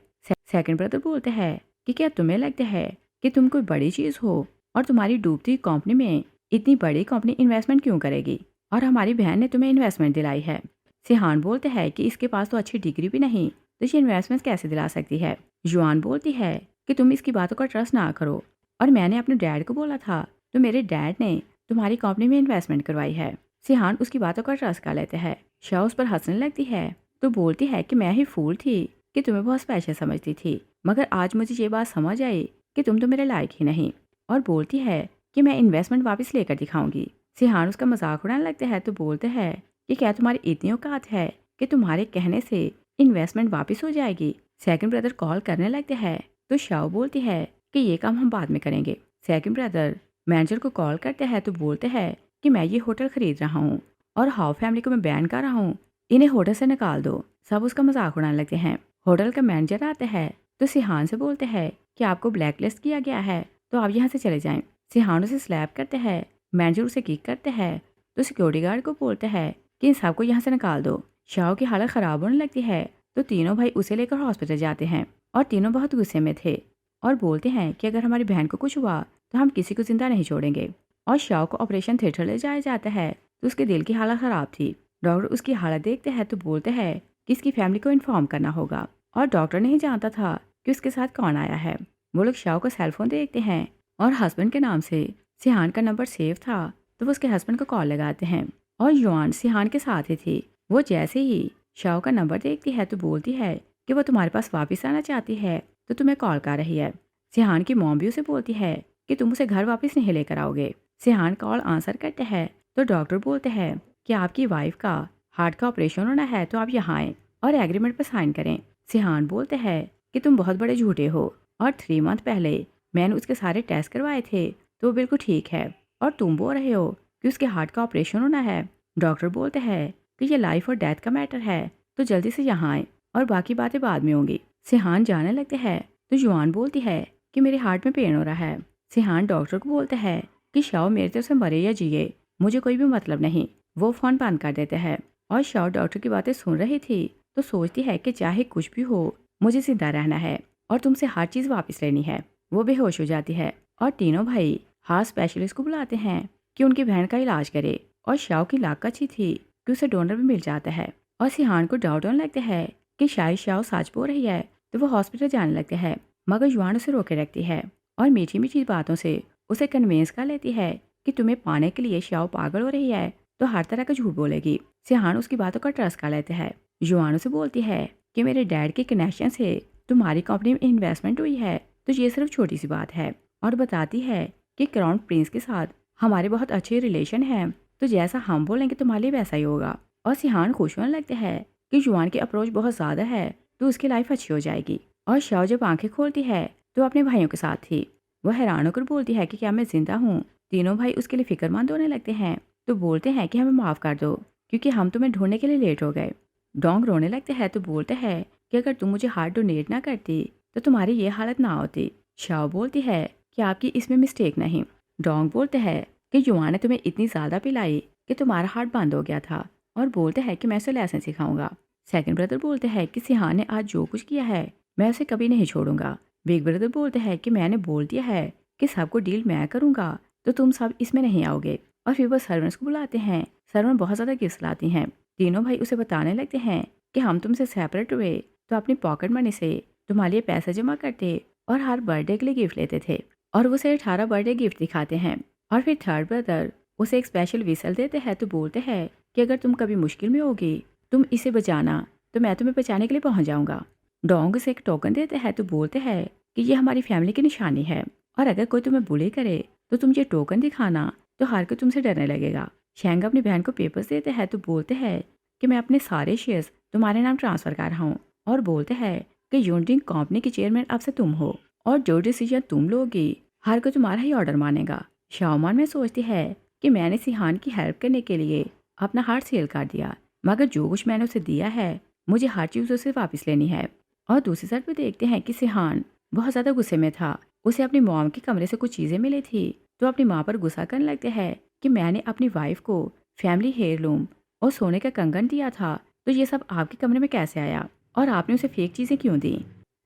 सेकंड ब्रदर बोलते हैं कि क्या तुम्हें लगता है कि तुम कोई बड़ी चीज हो और तुम्हारी डूबती कंपनी में इतनी बड़ी कंपनी इन्वेस्टमेंट क्यों करेगी और हमारी बहन ने तुम्हें इन्वेस्टमेंट दिलाई है। सिहान बोलते हैं कि इसके पास तो अच्छी डिग्री भी नहीं तो ये इन्वेस्टमेंट कैसे दिला सकती है। जुआन बोलती है कि तुम इसकी बातों का ट्रस्ट ना करो और मैंने अपने डैड को बोला था तो मेरे डैड ने तुम्हारी कंपनी में इन्वेस्टमेंट करवाई है। सिहान उसकी बातों का ट्रस्ट कर लेते हैं। शाह उस पर हंसने लगती है तो बोलती है कि मैं ही फूल थी कि तुम्हें बहुत स्पेशल समझती थी, मगर आज मुझे ये बात समझ आई कि तुम तो मेरे लायक ही नहीं। और बोलती है कि मैं इन्वेस्टमेंट वापस लेकर दिखाऊंगी। सिहान उसका मजाक उड़ाने लगते हैं तो बोलते हैं कि क्या तुम्हारी इतनी औकात है कि तुम्हारे कहने से इन्वेस्टमेंट वापस हो जाएगी। सेकंड ब्रदर कॉल करने लगते हैं तो शाओ बोलती है कि ये काम हम बाद में करेंगे। सेकंड ब्रदर मैनेजर को कॉल करते हैं तो बोलते हैं कि मैं ये होटल खरीद रहा हूँ और हाउ फैमिली को मैं बैन कर रहा हूँ, इन्हें होटल से निकाल दो। सब उसका मजाक उड़ाने लगते हैं। होटल का मैनेजर आता है तो सिहान से बोलते हैं कि आपको ब्लैक लिस्ट किया गया है तो आप यहाँ से चले जाएं। सिहान उसे स्लैप करते हैं, मैनेजर उसे किक करते हैं तो सिक्योरिटी गार्ड को बोलते हैं कि इन सबको यहाँ से निकाल दो। शाओ की हालत खराब होने लगती है तो तीनों भाई उसे लेकर हॉस्पिटल जाते हैं और तीनों बहुत गुस्से में थे और बोलते हैं कि अगर हमारी बहन को कुछ हुआ तो हम किसी को जिंदा नहीं छोड़ेंगे। और शाओ को ऑपरेशन थिएटर ले जाया जाता है तो उसके दिल की हालत खराब थी। डॉक्टर उसकी हालत देखते हैं तो बोलते हैं कि इसकी फैमिली को इन्फॉर्म करना होगा और डॉक्टर नहीं जानता था कि उसके साथ कौन आया है। वो लोग शाओ का सेलफोन देखते हैं और हस्बैंड के नाम से सिहान का नंबर सेव था तो वो उसके हस्बैंड को कॉल लगाते हैं और युआन सिहान के साथ ही थी। वो जैसे ही शाओ का नंबर देखती है तो बोलती है कि वो तुम्हारे पास वापस आना चाहती है तो तुम्हें कॉल कर रही है। सिहान की मॉम भी उसे बोलती है कि तुम उसे घर वापस नहीं लेकर आओगे। सिहान कॉल आंसर करते हैं तो डॉक्टर बोलते हैं कि आपकी वाइफ का हार्ट का ऑपरेशन होना है तो आप यहाँ आएँ और एग्रीमेंट पर साइन करें। सिहान बोलते हैं कि तुम बहुत बड़े झूठे हो और 3 मंथ पहले मैंने उसके सारे टेस्ट करवाए थे तो वो बिल्कुल ठीक है और तुम बोल रहे हो कि उसके हार्ट का ऑपरेशन होना है। डॉक्टर बोलते हैं कि ये लाइफ और डेथ का मैटर है तो जल्दी से यहाँ आए और बाकी बातें बाद में होंगी। सिहान जाने लगते हैं तो जुआन बोलती है कि मेरे हार्ट में पेन हो रहा है। सिहान डॉक्टर को बोलते हैं कि शाओ मेरे तरफ से मरे या जिए मुझे कोई भी मतलब नहीं। वो फोन बंद कर देते हैं और शाओ डॉक्टर की बातें सुन रही थी तो सोचती है कि चाहे कुछ भी हो मुझे जिंदा रहना है और तुमसे हर चीज वापस लेनी है। वो बेहोश हो जाती है और तीनों भाई हार्ट स्पेशलिस्ट को बुलाते हैं कि उनकी बहन का इलाज करे और शाओ की लाक अच्छी थी कि उसे डोनर भी मिल जाता है। और सिहान को डाउट होने लगता है कि शायद शाओ सच बोल रही है तो वो हॉस्पिटल जाने लगते हैं मगर युआन उसे रोके रखती है और मीठी मीठी बातों से उसे कन्विंस कर लेती है कि तुम्हें पाने के लिए शाओ पागल हो रही है तो हर तरह का झूठ बोलेगी। सिहान उसकी बातों का ट्रस्ट कर लेते हैं। युआन उसे बोलती है कि मेरे डैड के कनेक्शन से तुम्हारी कंपनी में इन्वेस्टमेंट हुई है तो ये सिर्फ छोटी सी बात है और बताती है कि क्राउन प्रिंस के साथ हमारे बहुत अच्छे रिलेशन हैं तो जैसा हम बोलेंगे तुम्हारे लिए वैसा ही होगा। और सिहान खुश होने लगते हैं कि जुआन की अप्रोच बहुत ज़्यादा है तो उसकी लाइफ अच्छी हो जाएगी। और शाओ जब आंखें खोलती है तो अपने भाइयों के साथ थी। वह हैरान होकर बोलती है कि क्या मैं जिंदा हूँ। तीनों भाई उसके लिए फिक्रमंद होने लगते हैं तो बोलते हैं कि हमें माफ़ कर दो क्योंकि हम तुम्हें ढूंढने के लिए लेट हो गए। डोंग रोने लगते हैं तो बोलते हैं कि अगर तुम मुझे हार्ट डोनेट ना करती तो तुम्हारी ये हालत ना होती। शाओ बोलती है कि आपकी इसमें मिस्टेक नहीं। डोंग बोलते हैं कि युआन ने तुम्हें इतनी ज़्यादा पिलाई कि तुम्हारा हार्ट बंद हो गया था और बोलते हैं कि मैं उसे लेसन सिखाऊंगा। सेकंड ब्रदर बोलते हैं कि सिहान ने आज जो कुछ किया है मैं उसे कभी नहीं छोड़ूंगा। बिग ब्रदर बोलते हैं कि मैंने बोल दिया है कि सबको डील मैं करूंगा तो तुम सब इसमें नहीं आओगे। और फिर वो सर्वेंट्स को बुलाते हैं। सर्वेंट बहुत ज़्यादा गिफ्ट लाती हैं। तीनों भाई उसे बताने लगते हैं कि हम तुमसे सेपरेट हुए तो अपनी पॉकेट मनी से तुम्हारे लिए पैसे जमा करते और हर बर्थडे के लिए गिफ्ट लेते थे। और वो उसे 18 बर्थडे गिफ्ट दिखाते हैं। और फिर थर्ड ब्रदर उसे एक स्पेशल विसल देते हैं तो बोलते हैं कि अगर तुम कभी मुश्किल में होगी तुम इसे बचाना तो मैं तुम्हें बचाने के लिए पहुंच जाऊंगा। डोंग उसे एक टोकन देते हैं तो बोलते हैं कि ये हमारी फैमिली की निशानी है और अगर कोई तुम्हें बुली करे तो तुम ये टोकन दिखाना तो हर कोई तुमसे डरने लगेगा। शेंग अपनी बहन को पेपर्स देते हैं तो बोलते हैं कि मैं अपने सारे शेयर्स तुम्हारे नाम ट्रांसफर कर रहा हूँ और बोलते हैं कि यूनिटिंग कंपनी की चेयरमैन अब से तुम हो और जो डिसीजन तुम लोगी हर कोई तुम्हारा ही ऑर्डर मानेगा। शाओमान में सोचती है कि मैंने सिहान की हेल्प करने के लिए अपना हार्ट सेल कर दिया मगर जो कुछ मैंने उसे दिया है मुझे हर चीज़ उसे वापस लेनी है। और दूसरी साइड पे देखते हैं कि सिहान बहुत ज़्यादा गुस्से में था। उसे अपनी मॉम के कमरे से कुछ चीज़ें मिली थी तो अपनी माँ पर गुस्सा करने लगते हैं कि मैंने अपनी वाइफ को फैमिली हेयरलूम और सोने का कंगन दिया था तो ये सब आपके कमरे में कैसे आया और आपने उसे फेक चीज़ें क्यों दी।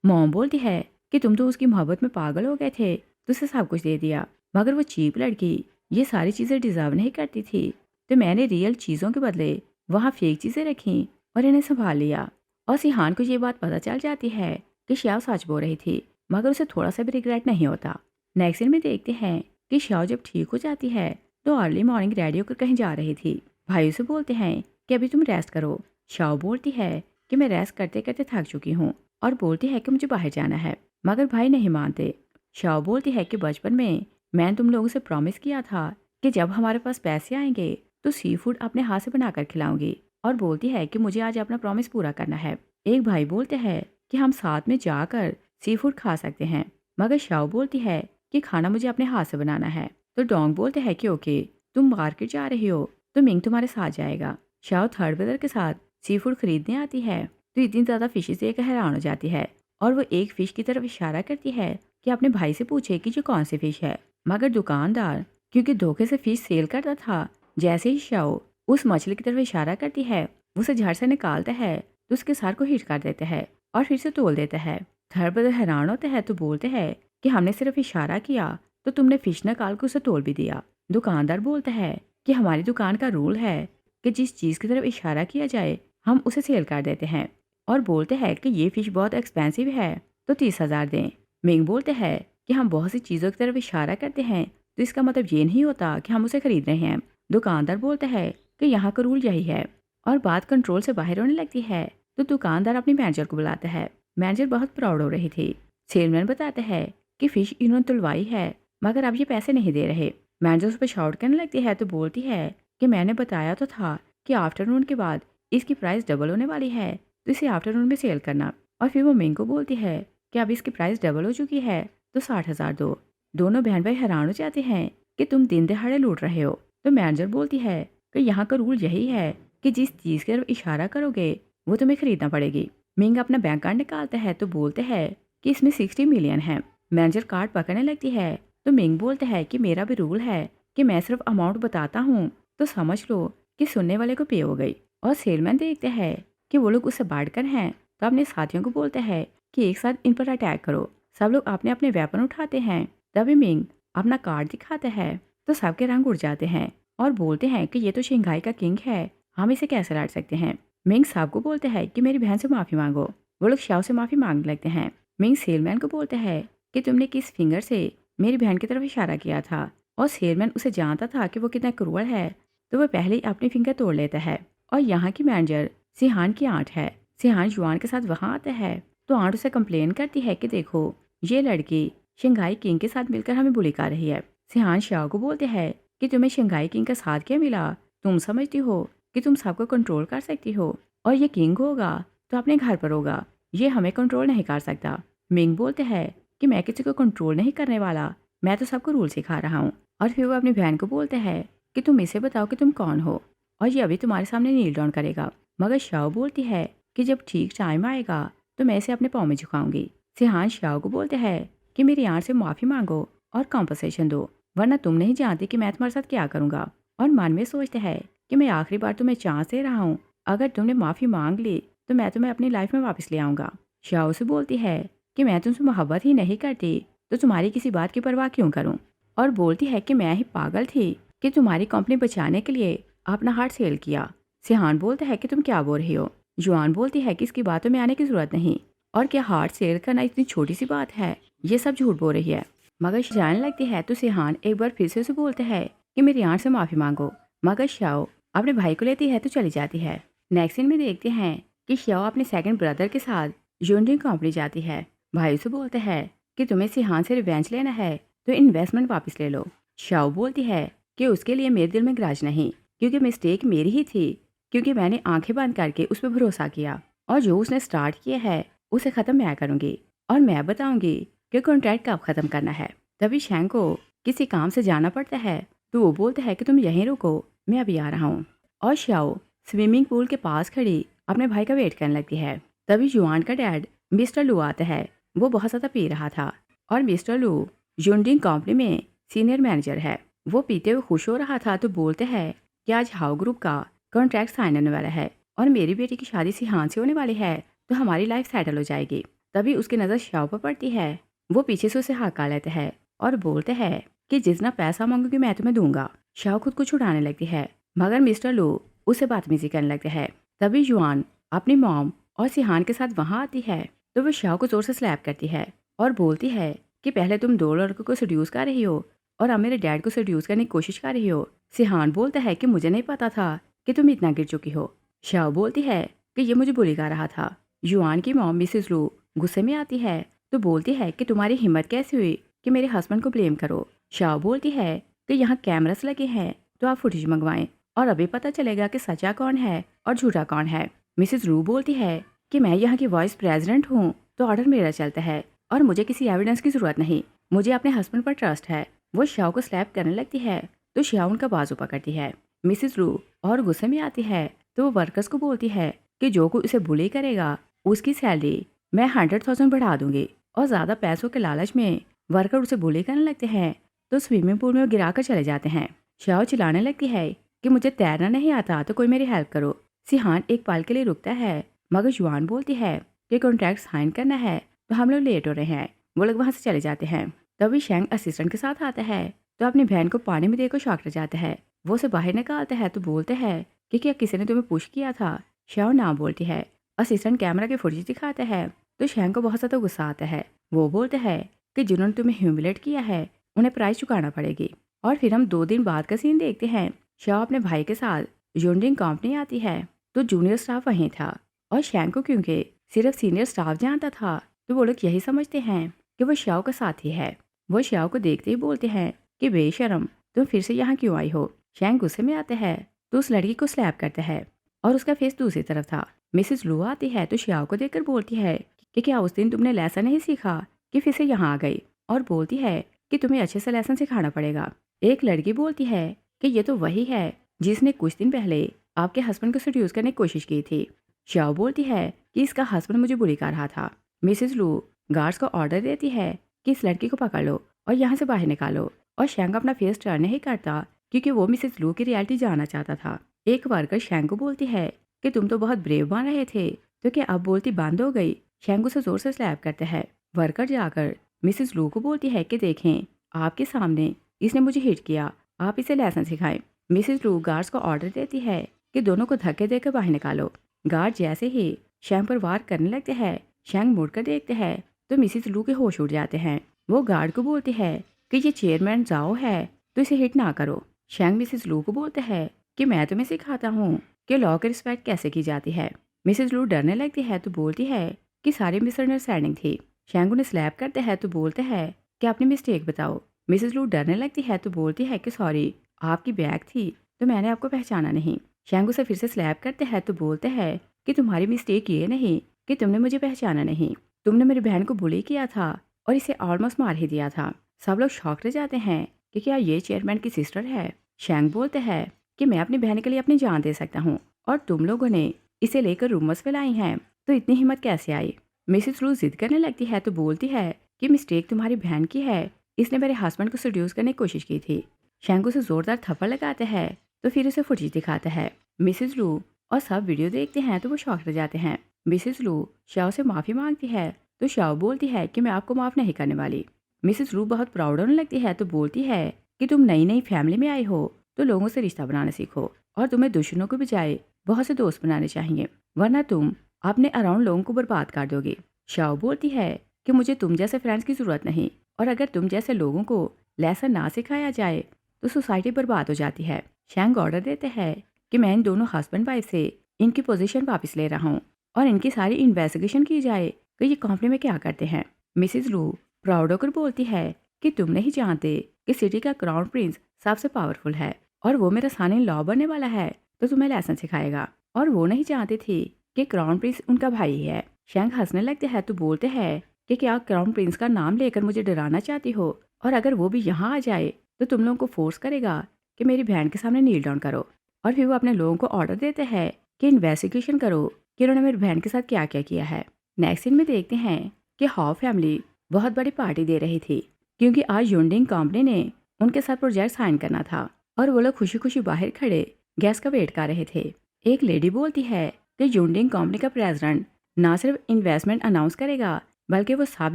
मॉम बोलती है कि तुम तो उसकी मोहब्बत में पागल हो गए थे तो उसे सब कुछ दे दिया मगर वो चीप लड़की ये सारी चीज़ें डिजर्व नहीं करती थी तो मैंने रियल चीज़ों के बदले वहाँ फेक चीज़ें रखी और इन्हें संभाल लिया। और सिहान को ये बात पता चल जाती है कि श्याओ सच बोल रही थी मगर उसे थोड़ा सा भी रिग्रेट नहीं होता। नेक्स्ट सीन में देखते हैं कि श्याओ जब ठीक हो जाती है तो अर्ली मॉर्निंग रेडी होकर कहीं जा रही थी। भाई उसे बोलते हैं कि अभी तुम रेस्ट करो। श्याओ बोलती है कि मैं रेस्ट करते करते थक चुकी हूँ और बोलती है कि मुझे बाहर जाना है मगर भाई नहीं मानते। श्याओ बोलती है कि बचपन में मैंने तुम लोगों से प्रॉमिस किया था कि जब हमारे पास पैसे आएंगे तो सी फूड अपने हाथ से बनाकर खिलाऊंगी और बोलती है कि मुझे आज अपना प्रॉमिस पूरा करना है। एक भाई बोलते हैं कि हम साथ में जाकर सी फूड खा सकते हैं, मगर शाओ बोलती है कि खाना मुझे अपने हाथ से बनाना है। तो डोंग बोलते हैं कि ओके, तुम मार्केट जा रही हो तो मिंग तुम्हारे साथ जाएगा। शाओ थर्ड ब्रदर के साथ सी फूड खरीदने आती है तो इतनी ज़्यादा फिशेस देख कर हैरान हो जाती है और वो एक फिश की तरफ इशारा करती है कि अपने भाई से पूछे कि जो कौन सी फिश है। मगर दुकानदार क्योंकि धोखे से फिश सेल करता था, जैसे ही शाओ उस मछली की तरफ इशारा करती है, उसे झट से निकालता है तो उसके सर को हिट कर देते हैं और फिर से तोल देते हैं। थर्ड ब्रदर हैरान होते हैं तो बोलते हैं कि हमने सिर्फ इशारा किया तो तुमने फिश निकाल के उसे तोल भी दिया। दुकानदार बोलता है कि हमारी दुकान का रूल है कि जिस चीज़ की तरफ इशारा किया जाए हम उसे सेल कर देते हैं, और बोलते हैं कि ये फिश बहुत एक्सपेंसिव है तो 30,000 दें। मिंग बोलते हैं कि हम बहुत सी चीज़ों की तरफ इशारा करते हैं तो इसका मतलब ये नहीं होता कि हम उसे खरीद रहे हैं। दुकानदार बोलता है कि यहाँ का रूल यही है, और बात कंट्रोल से बाहर होने लगती है तो दुकानदार अपनी मैनेजर को बुलाता है। मैनेजर बहुत प्राउड हो रही थी। सेलमैन बताता है कि फिश इन्होंने तुलवाई है मगर अब ये पैसे नहीं दे रहे। मैनेजर उस पर शाउट करने लगती है तो बोलती है कि मैंने बताया तो था कि आफ्टरनून के बाद इसकी प्राइस डबल होने वाली है तो इसे आफ्टरनून में सेल करना। और फिर वो मिंग को बोलती है कि अब इसकी प्राइस डबल हो चुकी है तो 60,000 दो। दोनों बहन भाई हैरान हो जाते हैं कि तुम दिन दहाड़े लूट रहे हो। तो मैनेजर बोलती है कि यहाँ का रूल यही है कि जिस चीज़ की तरफ इशारा करोगे वो तुम्हें खरीदना पड़ेगी। मिंग अपना बैंक कार्ड निकालता है तो बोलते हैं कि इसमें 60 मिलियन है। मैनेजर कार्ड पकड़ने लगती है तो मिंग बोलते हैं कि मेरा भी रूल है कि मैं सिर्फ अमाउंट बताता हूँ तो समझ लो कि सुनने वाले को पे हो गई। और सेलमैन देखते हैं कि वो लोग उससे बढ़कर हैं तो अपने साथियों को बोलते हैं कि एक साथ इन पर अटैक करो। सब लोग अपने अपने वेपन उठाते हैं। तभी मिंग अपना कार्ड दिखाता है तो सबके रंग उड़ जाते हैं और बोलते हैं कि ये तो शंघाई का किंग है, हम इसे कैसे लड़ सकते हैं। मिंग सबको बोलते हैं कि मेरी बहन से माफ़ी मांगो। वो लोग शाओ से माफ़ी मांगने लगते हैं। मिंग सेलमैन को बोलते हैं कि तुमने किस फिंगर से मेरी बहन की तरफ इशारा किया था, और सेलमैन उसे जानता था कि वो कितना क्रूअल है तो वह पहले ही अपनी फिंगर तोड़ लेता है। और यहाँ की मैनेजर सिहान की आंट है। सिहान जुआन के साथ वहाँ आता है तो आंट उसे कंप्लेन करती है कि देखो ये लड़की शंघाई किंग के साथ मिलकर हमें बुली कर रही है। सिहान शाओ को बोलते हैं कि तुम्हें शंघाई किंग का साथ क्या मिला, तुम समझती हो कि तुम सबको कंट्रोल कर सकती हो, और ये किंग होगा तो अपने घर पर होगा, ये हमें कंट्रोल नहीं कर सकता। मिंग बोलते हैं कि मैं किसी को कंट्रोल नहीं करने वाला, मैं तो सबको रूल सिखा रहा हूँ। और फिर वो अपनी बहन को बोलते हैं कि तुम इसे बताओ कि तुम कौन हो और ये अभी तुम्हारे सामने नील डाउन करेगा। मगर शाओ बोलती है कि जब ठीक टाइम आएगा तो मैं इसे अपने पाँव में झुकाऊंगी। सिहान शाओ को बोलते हैं कि मेरी आंट से माफ़ी मांगो और कॉम्पनसेशन दो, वरना तुम नहीं जानती कि मैं तुम्हारे साथ क्या करूँगा। और मन में सोचते हैं कि मैं आखिरी बार तुम्हें चांस दे रहा हूँ, अगर तुमने माफ़ी मांग ली तो मैं तुम्हें अपनी लाइफ में वापस ले आऊँगा। शाओ से बोलती है कि मैं तुमसे मोहब्बत ही नहीं करती तो तुम्हारी किसी बात की परवाह क्यों करूँ। और बोलती है कि मैं ही पागल थी कि तुम्हारी कंपनी बचाने के लिए अपना हार्ट सेल किया। सिहान बोलता है कि तुम क्या बोल रही हो। जुआन बोलती है कि इसकी बातों में आने की जरूरत नहीं, और क्या हार्ट सेल करना इतनी छोटी सी बात है, ये सब झूठ बोल रही है। मगर जाने लगती है तो सिहान एक बार फिर से उसे बोलते हैं कि मेरी आंट से माफ़ी मांगो। मगर शाओ अपने भाई को लेती है तो चली जाती है। नेक्स्ट सीन में देखते हैं कि शाओ अपने सेकंड ब्रदर के साथ जूनडिंग कंपनी जाती है। भाई उसे बोलते हैं कि तुम्हें सिहान से रिवेंज लेना है तो इन्वेस्टमेंट वापस ले लो। शाओ बोलती है कि उसके लिए मेरे दिल में ग्राज नहीं, क्योंकि मिस्टेक मेरी ही थी, क्योंकि मैंने आंखें बंद करके उस पर भरोसा किया, और जो उसने स्टार्ट किया है उसे ख़त्म मैं करूँगी, और मैं बताऊँगी कि कॉन्ट्रैक्ट कब ख़त्म करना है। तभी शैंग को किसी काम से जाना पड़ता है तो वो बोलता है कि तुम यहीं रुको, मैं अभी आ रहा हूँ। और शाओ स्विमिंग पूल के पास खड़ी अपने भाई का वेट करने लगती है। तभी जुआन का डैड मिस्टर लू आता है। वो बहुत ज़्यादा पी रहा था, और मिस्टर लू जुनडिंग कंपनी में सीनियर मैनेजर है। वो पीते हुए खुश हो रहा था तो बोलते हैं कि आज हाउ ग्रुप का कॉन्ट्रैक्ट साइन होने वाला है और मेरी बेटी की शादी सिहान से होने वाली है तो हमारी लाइफ सेटल हो जाएगी। तभी उसकी नज़र शाओ पर पड़ती है। वो पीछे से उसे हका लेते हैं और बोलते हैं कि जितना पैसा मांगोगी मैं तुम्हें दूंगा। शाओ खुद को छुड़ाने लगती है, मगर मिस्टर लू उसे बदतमीजी करने लगते हैं। तभी जुआन अपनी मॉम और सिहान के साथ वहाँ आती है तो वो शाओ को जोर से स्लैप करती है और बोलती है कि पहले तुम दो लड़कों को सेड्यूस कर रही हो और अब मेरे डैड को सेड्यूस करने की कोशिश कर रही हो। सिहान बोलता है कि मुझे नहीं पता था कि तुम इतना गिर चुकी हो। शाओ बोलती है कि ये मुझे बुली कर रहा था। युआन की मॉम मिसेस लू गुस्से में आती है तो बोलती है कि तुम्हारी हिम्मत कैसे हुई कि मेरे हस्बैंड को ब्लेम करो। शाओ बोलती है कि यहाँ कैमरास लगे हैं तो आप फुटेज मंगवाएं और अभी पता चलेगा कि सच्चा कौन है और झूठा कौन है। मिसेस लू बोलती है कि मैं यहाँ की वाइस प्रेसिडेंट हूँ तो ऑर्डर मेरा चलता है और मुझे किसी एविडेंस की जरूरत नहीं। मुझे अपने हस्बैंड पर ट्रस्ट है। वो श्याओ को स्लैप करने लगती है तो श्याओ उनका बाजू पकड़ती है। मिसिस लू और गुस्से में आती है तो वो वर्कर्स को बोलती है कि जो कोई उसे बुली करेगा उसकी सैलरी मैं 100,000 बढ़ा दूंगी। और ज़्यादा पैसों के लालच में वर्कर उसे बुली करने लगते हैं तो स्विमिंग पूल में वो गिरा कर चले जाते हैं। श्याओ चिल्लाने लगती है कि मुझे तैरना नहीं आता तो कोई मेरी हेल्प करो। सिहान एक पल के लिए रुकता है मगर जुआन बोलती है कि कॉन्ट्रैक्ट साइन करना है तो हम लोग लेट हो रहे हैं। वो लोग वहाँ से चले जाते हैं। तभी शैंग असिस्टेंट के साथ आता है तो अपनी बहन को पानी में देकर शॉक रह जाता है। वो उसे बाहर निकालता है तो बोलते हैं कि क्या किसी ने तुम्हें पुश किया था। श्याओ ना बोलती है। असिस्टेंट कैमरा की फुटेज दिखाता है तो शैंग को बहुत ज़्यादा गुस्सा आता है। वो बोलते हैं कि जिन्होंने तुम्हें ह्यूमिलेट किया है उन्हें प्राइस चुकाना पड़ेगी। और फिर हम 2 दिन बाद का सीन देखते हैं। श्याओ अपने भाई के साथ यूनियन कंपनी आती है तो जूनियर स्टाफ वहीं था और शैंग को क्योंकि सिर्फ सीनियर स्टाफ जानता था तो वो लोग यही समझते हैं कि वो श्याओ का साथी है। वो श्याओ को देखते ही बोलते हैं कि बेशरम तुम फिर से यहाँ क्यों आई हो। शैंग गुस्से में आता है तो उस लड़की को स्लैप करता है और उसका फेस दूसरी तरफ था। मिसेस लू आती है तो श्याओ को देखकर बोलती है कि क्या उस दिन तुमने लेसन नहीं सीखा कि फिर से यहाँ आ गई। और बोलती है कि तुम्हें अच्छे से लेसन सिखाना पड़ेगा। एक लड़की बोलती है कि ये तो वही है जिसने कुछ दिन पहले आपके हस्बैंड को सेड्यूस करने की कोशिश की थी। श्याओ बोलती है कि इसका हस्बैंड मुझे बुली कर रहा था। मिसेस लू गार्ड्स को ऑर्डर देती है कि इस लड़की को पकड़ लो और यहाँ से बाहर निकालो। और शैंग अपना फेस टर्न नहीं करता क्योंकि वो मिसेस लू की रियलिटी जानना चाहता था। एक वर्कर शैंग को बोलती है कि तुम तो बहुत ब्रेव बन रहे थे तो क्या अब बोलती बंद हो गई। शैंग उसे जोर से स्लैप करता है। वर्कर जाकर मिसेस लू को बोलती है कि देखें आपके सामने इसने मुझे हिट किया, आप इसे लेसन सिखाएं। मिसेस लू गार्ड्स को ऑर्डर देती है कि दोनों को धक्के देकर बाहर निकालो। गार्ड जैसे ही शैंग पर वार करने लगते हैं शैंग मुड़कर देखते हैं तो मिसेस लू के होश उड़ जाते हैं। वो गार्ड को बोलती है कि ये चेयरमैन जाओ है तो इसे हिट ना करो। शैंग मिसेस लू को बोलते हैं कि मैं तुम्हें सिखाता हूँ कि लॉ की रिस्पेक्ट कैसे की जाती है। मिसेस लू डरने लगती है तो बोलती है कि सारी मिसअंडरस्टैंडिंग थी। शैंग उन्हें स्लैप करते हैं तो बोलते हैं कि अपनी मिस्टेक बताओ। मिसेस लू डरने लगती है तो बोलती है कि सॉरी आपकी बैग थी तो मैंने आपको पहचाना नहीं। शैंग उसे फिर से स्लैप करते हैं तो बोलते हैं कि तुम्हारी मिस्टेक ये नहीं कि तुमने मुझे पहचाना नहीं, तुमने मेरी बहन को बुली किया था और इसे ऑलमोस्ट मार ही दिया था। सब लोग शॉक रह जाते हैं कि क्या ये चेयरमैन की सिस्टर है। शैंग बोलते हैं कि मैं अपनी बहन के लिए अपनी जान दे सकता हूँ और तुम लोगों ने इसे लेकर रूमर्स फैलाई हैं तो इतनी हिम्मत कैसे आई। मिसेस लू जिद करने लगती है तो बोलती है कि मिस्टेक तुम्हारी बहन की है, इसने मेरे हस्बैंड को सेड्यूस करने की कोशिश की थी। शैंग उसे जोरदार थप्पड़ लगाते हैं तो फिर उसे फुटेज दिखाता है। मिसेस लू और सब वीडियो देखते हैं तो वो शॉक रह जाते हैं। मिसेस लू श्याओ से माफ़ी मांगती है तो श्याओ बोलती है कि मैं आपको माफ़ नहीं करने वाली। मिसेस लू बहुत प्राउड होने लगती है तो बोलती है कि तुम नई नई फैमिली में आई हो तो लोगों से रिश्ता बनाना सीखो और तुम्हें दुश्मनों के बजाय बहुत से दोस्त बनाने चाहिए वरना तुम अपने अराउंड लोगों को बर्बाद कर दोगे। श्याओ बोलती है कि मुझे तुम जैसे फ्रेंड्स की ज़रूरत नहीं और अगर तुम जैसे लोगों को लेसन ना सिखाया जाए तो सोसाइटी बर्बाद हो जाती है। शैंग ऑर्डर देते हैं कि मैं इन दोनों हस्बैंड वाइफ से इनकी पोजीशन वापस ले रहा हूँ और इनकी सारी इन्वेस्टिगेशन की जाए कि ये कंपनी में क्या करते हैं। मिसेस लू प्राउड होकर बोलती है कि तुम नहीं जानते कि सिटी का क्राउन प्रिंस सबसे पावरफुल है और वो मेरा सन इन लॉ बनने वाला है तो तुम्हें लेसन सिखाएगा। और वो नहीं जानती थी कि क्राउन प्रिंस उनका भाई है। शैंग हंसने लगते हैं तो बोलते हैं कि क्या क्राउन प्रिंस का नाम लेकर मुझे डराना चाहती हो और अगर वो भी यहाँ आ जाए तो तुम लोगों को फोर्स करेगा कि मेरी बहन के सामने नील डाउन करो। और फिर वो अपने लोगों को ऑर्डर देते हैं कि इन्वेस्टिगेशन करो कि उन्होंने मेरी बहन के साथ क्या क्या किया है। नेक्स्ट सीन में देखते हैं कि हाउ फैमिली बहुत बड़ी पार्टी दे रही थी क्योंकि आज यूनियन कंपनी ने उनके साथ प्रोजेक्ट साइन करना था और वो लोग खुशी खुशी बाहर खड़े गैस का वेट कर रहे थे। एक लेडी बोलती है कि यूनियन कंपनी का प्रेसिडेंट ना सिर्फ इन्वेस्टमेंट अनाउंस करेगा बल्कि वो सब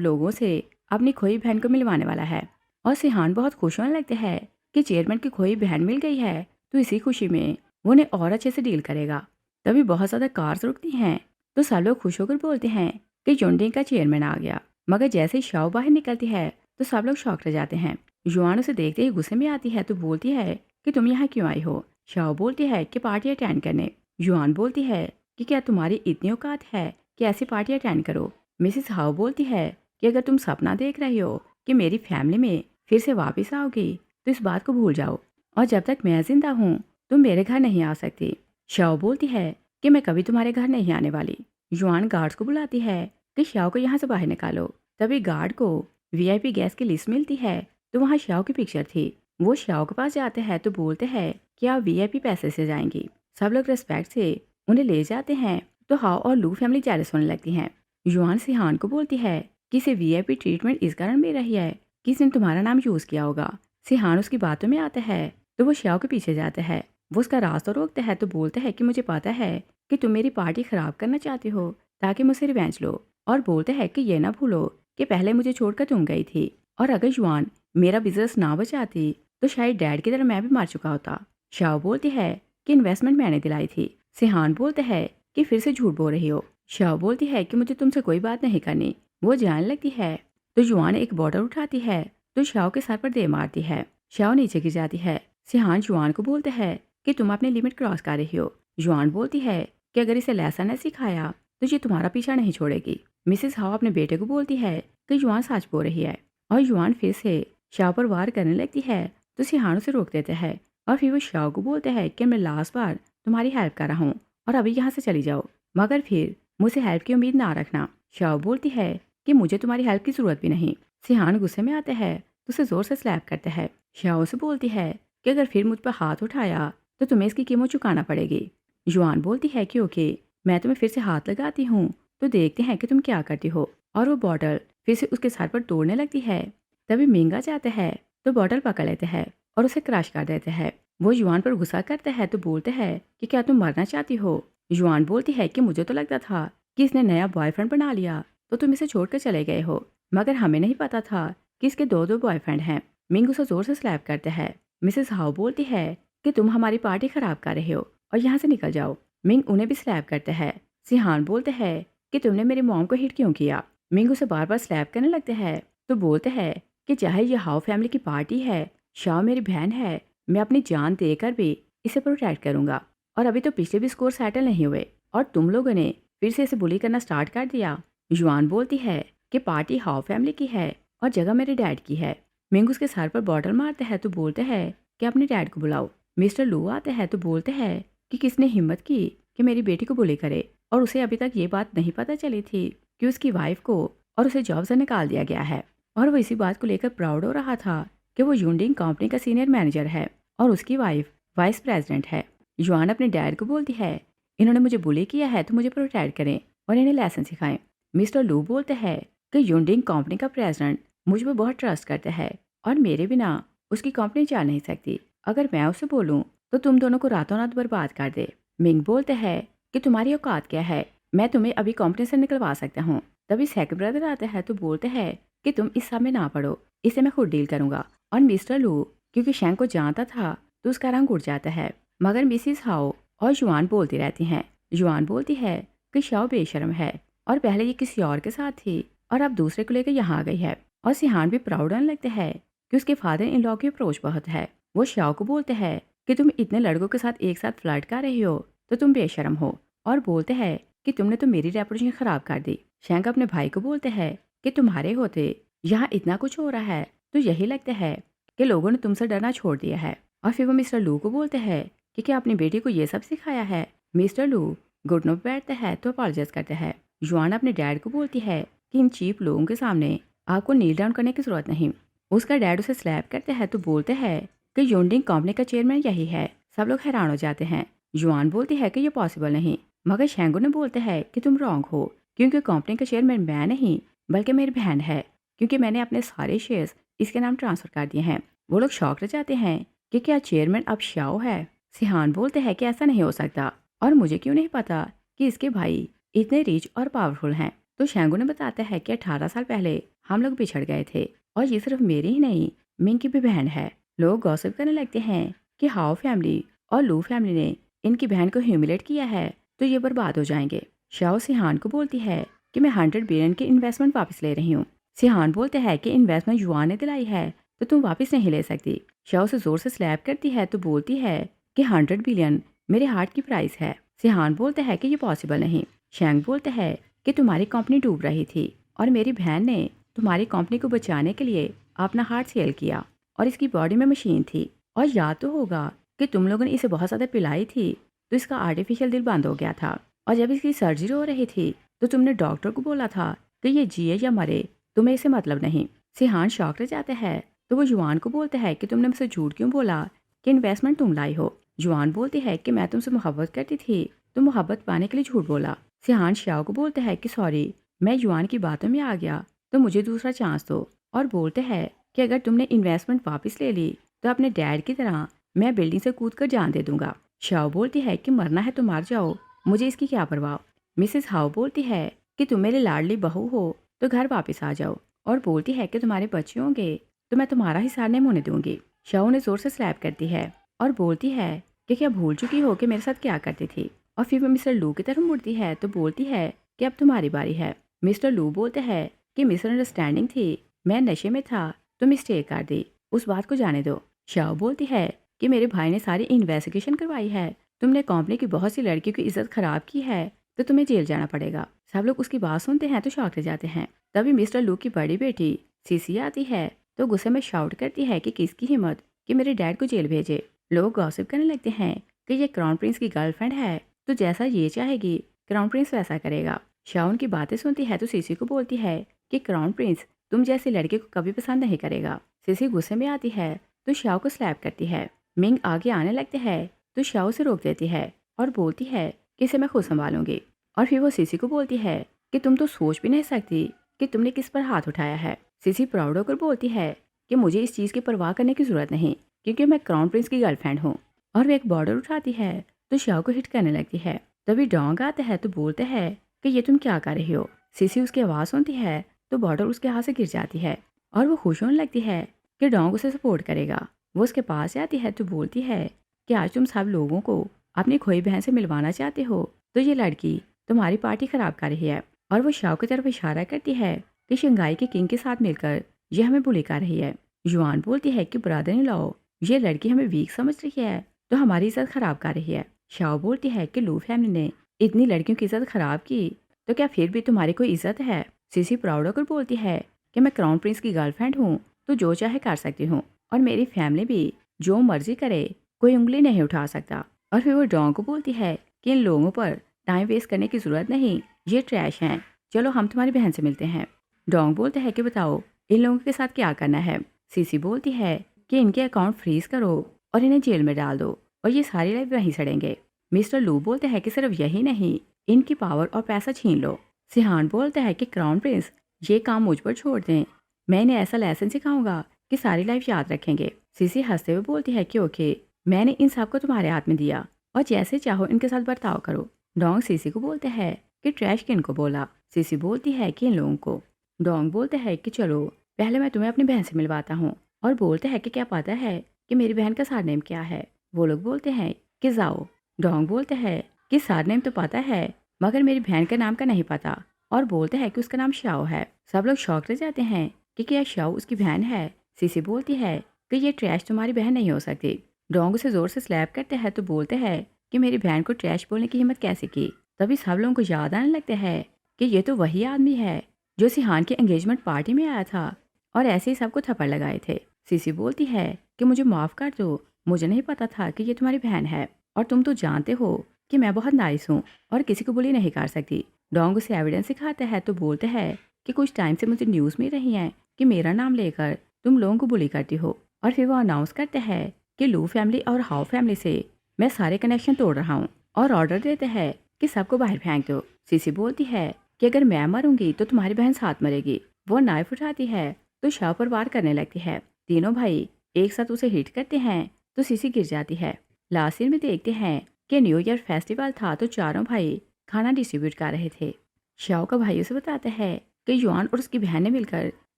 लोगों से अपनी खोई बहन को मिलवाने वाला है। और सिहान बहुत खुश होने लगते हैं कि चेयरमैन की खोई बहन मिल गई है तो इसी खुशी में वो उन्हें और अच्छे से डील करेगा। तभी बहुत ज़्यादा कार्स रुकती हैं तो सब लोग खुश होकर बोलते हैं कि यूनियन का चेयरमैन आ गया। मगर जैसे ही शाओ बाहर निकलती है तो सब लोग शॉक रह जाते हैं। युआन उसे देखते ही गुस्से में आती है तो बोलती है कि तुम यहाँ क्यों आई हो। शाओ बोलती है कि पार्टी अटेंड करने। युआन बोलती है कि क्या तुम्हारी इतनी औकात है कि ऐसी पार्टी अटेंड करो। मिसेस हाओ बोलती है कि अगर तुम सपना देख रही हो कि मेरी फैमिली में फिर से वापस आओगी तो इस बात को भूल जाओ और जब तक मैं जिंदा हूँ तुम मेरे घर नहीं आ सकती। शाओ बोलती है कि मैं कभी तुम्हारे घर नहीं आने वाली। युआन गार्ड्स को बुलाती है कि शाओ को यहाँ से बाहर निकालो। तभी गार्ड को वीआईपी गैस की लिस्ट मिलती है तो वहाँ शाओ की पिक्चर थी। वो शाओ के पास जाते हैं तो बोलते हैं कि आप वीआईपी पैसे से जाएंगी। सब लोग रिस्पेक्ट से उन्हें ले जाते हैं तो हाओ और लू फैमिली जेलस होने लगती हैं। युआन सिहान को बोलती है कि इसे वीआईपी ट्रीटमेंट इस कारण मिल रही है कि इसने तुम्हारा नाम यूज किया होगा। सिहान उसकी बातों में आता है तो वो शाओ के पीछे जाता है। वो उसका रास्ता रोकता है तो बोलता है कि मुझे पता है कि तुम मेरी पार्टी खराब करना चाहते हो ताकि मुझसे रिवेंज लो, और बोलते हैं कि ये ना भूलो कि पहले मुझे छोड़कर तुम गई थी और अगर युआन मेरा बिजनेस ना बचाती तो शायद डैड की तरह मैं भी मार चुका होता। शाओ बोलती है कि इन्वेस्टमेंट मैंने दिलाई थी। सिहान बोलते हैं कि फिर से झूठ बोल रही हो। शाओ बोलती है कि मुझे तुमसे कोई बात नहीं करनी। वो जाने लगती है तो युआन एक बॉटल उठाती है तो शाओ के सर पर दे मारती है। शाओ नीचे गिर जाती है। सिहान युआन को बोलते हैं कि तुम अपनी लिमिट क्रॉस कर रही हो। युआन बोलती है कि अगर इसे लेसन न सिखाया तो ये तुम्हारा पीछा नहीं छोड़ेगी। मिसेस हाओ अपने बेटे को बोलती है कि युआन सच बोल रही है और युआन फिर से शाओ पर वार करने लगती है तो सिहान उसे रोक देते हैं और फिर वो शाओ को बोलते हैं कि मैं लास्ट बार तुम्हारी हेल्प कर रहा हूँ और अभी यहाँ से चली जाओ, मगर फिर मुझसे हेल्प की उम्मीद ना रखना। शाओ बोलती है कि मुझे तुम्हारी हेल्प की जरूरत भी नहीं। सिहान गुस्से में आते हैं तो उसे जोर से स्लैप करते हैं। शाओ से बोलती है कि अगर फिर मुझ पर हाथ उठाया तो तुम्हें इसकी कीमत चुकाना पड़ेगी। युआन बोलती है कि ओके, मैं तुम्हें फिर से हाथ लगाती हूँ तो देखते हैं कि तुम क्या करती हो, और वो बॉटल फिर से उसके सर पर तोड़ने लगती है। तभी मिंगा जाते हैं तो बॉटल पकड़ लेते हैं और उसे क्रश कर देते हैं। वो युआन पर गुस्सा करते हैं तो बोलते हैं कि क्या तुम मरना चाहती हो। युआन बोलती है कि मुझे तो लगता था कि इसने नया बॉयफ्रेंड बना लिया तो तुम इसे छोड़कर चले गए हो, मगर हमें नहीं पता था कि इसके दो दो बॉयफ्रेंड हैं। मिंग उसे जोर से स्लैप करते हैं। मिसेस हाउ बोलती है कि तुम हमारी पार्टी खराब कर रहे हो और यहाँ से निकल जाओ। मिंग उन्हें भी स्लैप करते हैं। सिहान बोलते हैं कि तुमने मेरी मॉम को हिट क्यों किया। मिंग उसे बार बार स्लैप करने लगते हैं तो बोलते हैं कि चाहे ये हाउ फैमिली की पार्टी है, शाओ मेरी बहन है, मैं अपनी जान देकर भी इसे प्रोटेक्ट करूंगा। और अभी तो पिछले भी स्कोर सेटल नहीं हुए और तुम लोगों ने फिर से इसे बुली करना स्टार्ट कर दिया। युआन बोलती है कि पार्टी हाउ फैमिली की है और जगह मेरे डैड की है। मिंग उसके सर पर बॉटल मारते हैं तो बोलते हैं कि अपने डैड को बुलाओ। मिस्टर लू आते हैं तो बोलते हैं कि किसने हिम्मत की कि मेरी बेटी को बुली करे, और उसे अभी तक ये बात नहीं पता चली थी कि उसकी वाइफ को और उसे जॉब से निकाल दिया गया है, और वो इसी बात को लेकर प्राउड हो रहा था कि वो यूनडिंग कंपनी का सीनियर मैनेजर है और उसकी वाइफ वाइस प्रेसिडेंट है। युआन अपने डैड को बोलती है इन्होंने मुझे बुली किया है तो मुझे प्रोटेक्ट करें और इन्हें लेसन सिखाएं। मिस्टर लू बोलते हैं कि यूनडिंग कंपनी का प्रेसिडेंट मुझ पर बहुत ट्रस्ट करता है और मेरे बिना उसकी कंपनी चल नहीं सकती। अगर मैं उसे बोलूं तो तुम दोनों को रातों रात बर्बाद कर दे। मिंग बोलते हैं कि तुम्हारी औकात क्या है, मैं तुम्हें अभी कंपनी से निकलवा सकता हूँ। तभी सेकंड ब्रदर आता है तो बोलते हैं कि तुम इस सब में ना पड़ो, इसे मैं खुद डील करूंगा। और मिस्टर लू क्योंकि शैंग को जानता था तो उसका रंग उड़ जाता है, मगर मिसिस हाओ और युआन बोलती रहती हैं। युआन बोलती है कि शाओ बेशर्म है और पहले ये किसी और के साथ थी और अब दूसरे को लेकर यहाँ आ गई है। और सिहान भी प्राउड होने लगते हैं कि उसके फादर इन लॉ की अप्रोच बहुत है। वो शाओ को बोलते हैं कि तुम इतने लड़कों के साथ एक साथ फ्लर्ट कर रही हो तो तुम बेशर्म हो, और बोलते हैं कि तुमने तो मेरी रेपुटेशन खराब कर दी। शैंक अपने भाई को बोलते हैं कि तुम्हारे होते यहाँ इतना कुछ हो रहा है तो यही लगता है कि लोगों ने तुमसे डरना छोड़ दिया है। और फिर वो मिस्टर लू को बोलते हैं कि क्या अपनी बेटी को ये सब सिखाया है। मिस्टर लू घुटनों पर बैठते हैं तो अपॉलोजाइज करते हैं। युआन अपने डैड को बोलती है कि इन चीप लोगों के सामने आपको नील डाउन करने की जरूरत नहीं। उसका डैड उसे स्लैप करते हैं तो बोलते हैं कि यूनडिंग कंपनी का चेयरमैन यही है। सब लोग हैरान हो जाते हैं। युआन बोलती है कि ये पॉसिबल नहीं, मगर शेंगो ने बोलते हैं कि तुम रॉन्ग हो क्योंकि कंपनी का चेयरमैन मैं नहीं बल्कि मेरी बहन है, क्योंकि मैंने अपने सारे शेयर्स इसके नाम ट्रांसफर कर दिए हैं। वो लोग शौक रह जाते हैं कि क्या चेयरमैन अब शाओ है। सिहान बोलते हैं कि ऐसा नहीं हो सकता और मुझे क्यों नहीं पता कि इसके भाई इतने रिच और पावरफुल हैं। तो शेंगो ने बताता है कि 18 साल पहले हम लोग बिछड़ गए थे और ये सिर्फ मेरी ही नहीं मिंग की भी बहन है। लोग गॉसिप करने लगते हैं कि हाओ फैमिली और लू फैमिली ने इनकी बहन को ह्यूमिलेट किया है तो ये बर्बाद हो जाएंगे। शाओ सिहान को बोलती है कि मैं 100 बिलियन की इन्वेस्टमेंट वापस ले रही हूँ। सिहान बोलते हैं कि इन्वेस्टमेंट युआन ने दिलाई है तो तुम वापस नहीं ले सकती। शाओ से जोर से स्लैप करती है तो बोलती है कि 100 बिलियन मेरे हार्ट की प्राइस है। सिहान बोलते हैं कि ये पॉसिबल नहीं। शैंग बोलते हैं कि तुम्हारी कंपनी डूब रही थी और मेरी बहन ने तुम्हारी कंपनी को बचाने के लिए अपना हार्ट सेल किया और इसकी बॉडी में मशीन थी, और याद तो होगा कि तुम लोगों ने इसे बहुत ज़्यादा पिलाई थी तो इसका आर्टिफिशियल दिल बंद हो गया था। और जब इसकी सर्जरी हो रही थी तो तुमने डॉक्टर को बोला था कि ये जिए या मरे, तुम्हें इसे मतलब नहीं। सिहान शौक रह जाता है तो वो जुआन को बोलता है कि तुमने मुझसे झूठ क्यों बोला कि इन्वेस्टमेंट तुम लाई हो। जुआन बोलती है कि मैं तुमसे मोहब्बत करती थी, तुम मोहब्बत पाने के लिए झूठ बोला। सिहान शाओ को बोलते हैं कि सॉरी, मैं युआन की बातों में आ गया, तो मुझे दूसरा चांस दो। और बोलते हैं कि अगर तुमने इन्वेस्टमेंट वापस ले ली तो अपने डैड की तरह मैं बिल्डिंग से कूद कर जान दे दूंगा। शाओ बोलती है कि मरना है तो मार जाओ, मुझे इसकी क्या परवाह। मिसेस हाउ बोलती है कि तुम मेरी लाडली बहू हो तो घर वापस आ जाओ, और बोलती है कि तुम्हारे बच्चे होंगे तो मैं तुम्हारा हिस्सा नहीं होने दूंगी। शाओ ने जोर से स्लैप करती है और बोलती है कि क्या भूल चुकी हो कि मेरे साथ क्या करती थी। और फिर वो मिस्टर लू की तरफ मुड़ती है तो बोलती है कि अब तुम्हारी बारी है। मिस्टर लू बोलते हैं कि मिसअंडरस्टैंडिंग थी, मैं नशे में था तो मिस्टेक कर दी, उस बात को जाने दो। शाओ बोलती है कि मेरे भाई ने सारी इन्वेस्टिगेशन करवाई है, तुमने कंपनी की बहुत सी लड़कियों की इज्जत खराब की है तो तुम्हें जेल जाना पड़ेगा। सब लोग उसकी बात सुनते हैं तो शौक रह जाते हैं। तभी मिस्टर लू की बड़ी बेटी सीसी आती है तो गुस्से में शाउट करती है कि किसकी हिम्मत कि मेरे डैड को जेल भेजे। लोग गॉसिप करने लगते हैं कि ये क्राउन प्रिंस की गर्लफ्रेंड है तो जैसा ये चाहेगी क्राउन प्रिंस वैसा करेगा। शाउन की बातें सुनती है तो सीसी को बोलती है कि क्राउन प्रिंस तुम जैसे लड़के को कभी पसंद नहीं करेगा। सीसी गुस्से में आती है तो शाओ को स्लैप करती है। मिंग आगे आने लगते हैं तो शाओ से रोक देती है और बोलती है कि इसे मैं खुद संभालूंगी। और फिर वो सीसी को बोलती है कि तुम तो सोच भी नहीं सकती कि तुमने किस पर हाथ उठाया है। सीसी प्राउड होकर बोलती है कि मुझे इस चीज़ की परवाह करने की जरूरत नहीं क्योंकि मैं क्राउन प्रिंस की गर्लफ्रेंड हूँ। और वे एक बॉर्डर उठाती है तो शाओ को हिट करने लगती है। तभी डोंग आता है तो बोलते हैं कि ये तुम क्या कर रही हो। सीसी उसकी आवाज़ सुनती है तो बॉर्डर उसके हाथ से गिर जाती है और वो खुश होने लगती है कि डोंग उसे सपोर्ट करेगा। वो उसके पास जाती है तो बोलती है कि आज तुम सब लोगों को अपनी खोई बहन से मिलवाना चाहते हो तो ये लड़की तुम्हारी पार्टी खराब कर रही है। और वो शाओ की तरफ इशारा करती है कि शंघाई के किंग के साथ मिलकर ये हमें बुली कर रही है। युआन बोलती है कि ब्रदर इन लॉ, ये लड़की हमें वीक समझ रही है तो हमारी इज्जत खराब कर रही है। शाओ बोलती है कि लू फैमिली ने इतनी लड़कियों की इज्जत खराब की तो क्या फिर भी तुम्हारी कोई इज्जत है। सीसी प्राउड होकर बोलती है कि मैं क्राउन प्रिंस की गर्लफ्रेंड हूँ तो जो चाहे कर सकती हूँ और मेरी फैमिली भी जो मर्जी करे, कोई उंगली नहीं उठा सकता। और फिर वो डॉन को बोलती है कि इन लोगों पर टाइम वेस्ट करने की जरूरत नहीं, ये ट्रैश हैं, चलो हम तुम्हारी बहन से मिलते हैं। डोंग बोलते हैं कि बताओ इन लोगों के साथ क्या करना है। सीसी बोलती है कि इनके अकाउंट फ्रीज करो और इन्हें जेल में डाल दो और ये सारी लाइफ वहीं सड़ेंगे। मिस्टर लू बोलते हैं कि सिर्फ यही नहीं, इनकी पावर और पैसा छीन लो। सिहान बोलता है कि क्राउन प्रिंस ये काम मुझ पर छोड़ दें, मैं इन्हें ऐसा लेसन सिखाऊंगा कि सारी लाइफ याद रखेंगे। सीसी हंसते हुए बोलती है कि ओके, मैंने इन सबको तुम्हारे हाथ में दिया और जैसे चाहो इनके साथ बर्ताव करो। डोंग सीसी को बोलते हैं कि ट्रैश किन को बोला। सीसी बोलती है कि इन लोगों को। डोंग बोलते हैं कि चलो पहले मैं तुम्हें अपनी बहन से मिलवाता हूँ। और बोलते हैं कि क्या पता है कि मेरी बहन का सरनेम क्या है। वो लोग बोलते हैं कि जाओ। डोंग बोलते हैं कि सरनेम तो पता है मगर मेरी बहन के नाम का नहीं पता। और बोलते हैं कि उसका नाम शाओ है। सब लोग शौक रह जाते हैं कि क्या शाओ उसकी बहन है। सीसी बोलती है कि ये ट्रैश तुम्हारी बहन नहीं हो सकती। डोंग उसे जोर से स्लैप करते हैं तो बोलते हैं कि मेरी बहन को ट्रैश बोलने की हिम्मत कैसे की। तभी सब लोगों को याद आने लगता है कि ये तो वही आदमी है जो सिहान की एंगेजमेंट पार्टी में आया था और ऐसे ही सबको थप्पड़ लगाए थे। सीसी बोलती है कि मुझे माफ़ कर दो, मुझे नहीं पता था कि ये तुम्हारी बहन है और तुम तो जानते हो कि मैं बहुत नाइस हूँ और किसी को बुली नहीं कर सकती। डोंग उसे एविडेंस सिखाता है तो बोलते हैं कि कुछ टाइम से मुझे न्यूज़ मिल रही है कि मेरा नाम लेकर तुम लोगों को बुली करती हो। और फिर वो अनाउंस करते हैं कि लू फैमिली और हाउ फैमिली से मैं सारे कनेक्शन तोड़ रहा हूँ और ऑर्डर देते हैं कि सबको बाहर फेंक दो। सीसी बोलती है कि अगर मैं मरूंगी तो तुम्हारी बहन साथ मरेगी। वो नाइफ उठाती है तो शाह पर वार करने लगती है। तीनों भाई एक साथ उसे हिट करते हैं तो सीसी गिर जाती है। लास्ट सीन में देखते हैं कि न्यू ईयर फेस्टिवल था तो चारों भाई खाना डिस्ट्रीब्यूट कर रहे थे। शाओ का भाई उसे बताता है कि युआन और उसकी बहन ने मिलकर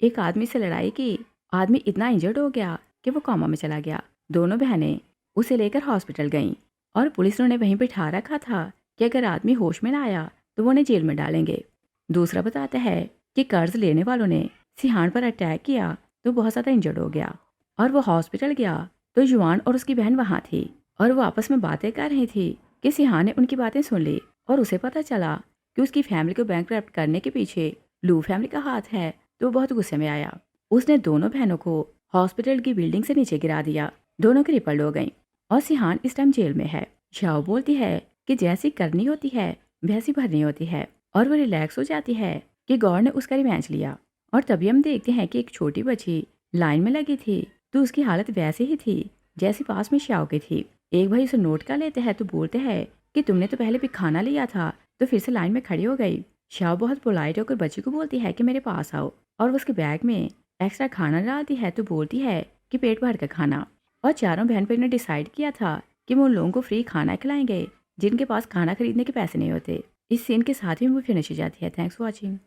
एक आदमी से लड़ाई की। आदमी इतना इंजर्ड हो गया कि वो कोमा में चला गया। दोनों बहनें उसे लेकर हॉस्पिटल गईं और पुलिस ने उन्हें वहीं बिठा रखा था कि अगर आदमी होश में ना आया तो वो उन्हें जेल में डालेंगे। दूसरा बताता है कि कर्ज लेने वालों ने सिहान पर अटैक किया तो बहुत ज़्यादा इंजर्ड हो गया और वो हॉस्पिटल गया तो युआन और उसकी बहन वहाँ थी और वो आपस में बातें कर रही थी कि सिहान ने उनकी बातें सुन ली और उसे पता चला कि उसकी फैमिली को बैंकरप्ट करने के पीछे लू फैमिली का हाथ है तो वो बहुत गुस्से में आया। उसने दोनों बहनों को हॉस्पिटल की बिल्डिंग से नीचे गिरा दिया। दोनों क्रिपल्ड हो गईं और सिहान इस टाइम जेल में है। शाओ बोलती है कि जैसी करनी होती है भैंसी भरनी होती है और वो रिलैक्स हो जाती है कि गौर ने उसका रिवेंज लिया। और तभी हम देखते हैं कि एक छोटी बच्ची लाइन में लगी थी, तो उसकी हालत वैसे ही थी जैसी पास में श्याओ की थी। एक भाई उसे नोट कर लेते हैं तो बोलते हैं कि तुमने तो पहले भी खाना लिया था, तो फिर से लाइन में खड़ी हो गई। श्याओ बहुत पोलाइट होकर बच्ची को बोलती है कि मेरे पास आओ, और वो उसके बैग में एक्स्ट्रा खाना डालती है तो बोलती है कि पेट भर कर खाना। और चारों बहन बहनों ने डिसाइड किया था कि वो उन लोगों को फ्री खाना खिलाएंगे जिनके पास खाना खरीदने के पैसे नहीं होते। इस सीन के साथ ही मूवी फिनिश हो जाती है। Thanks for watching.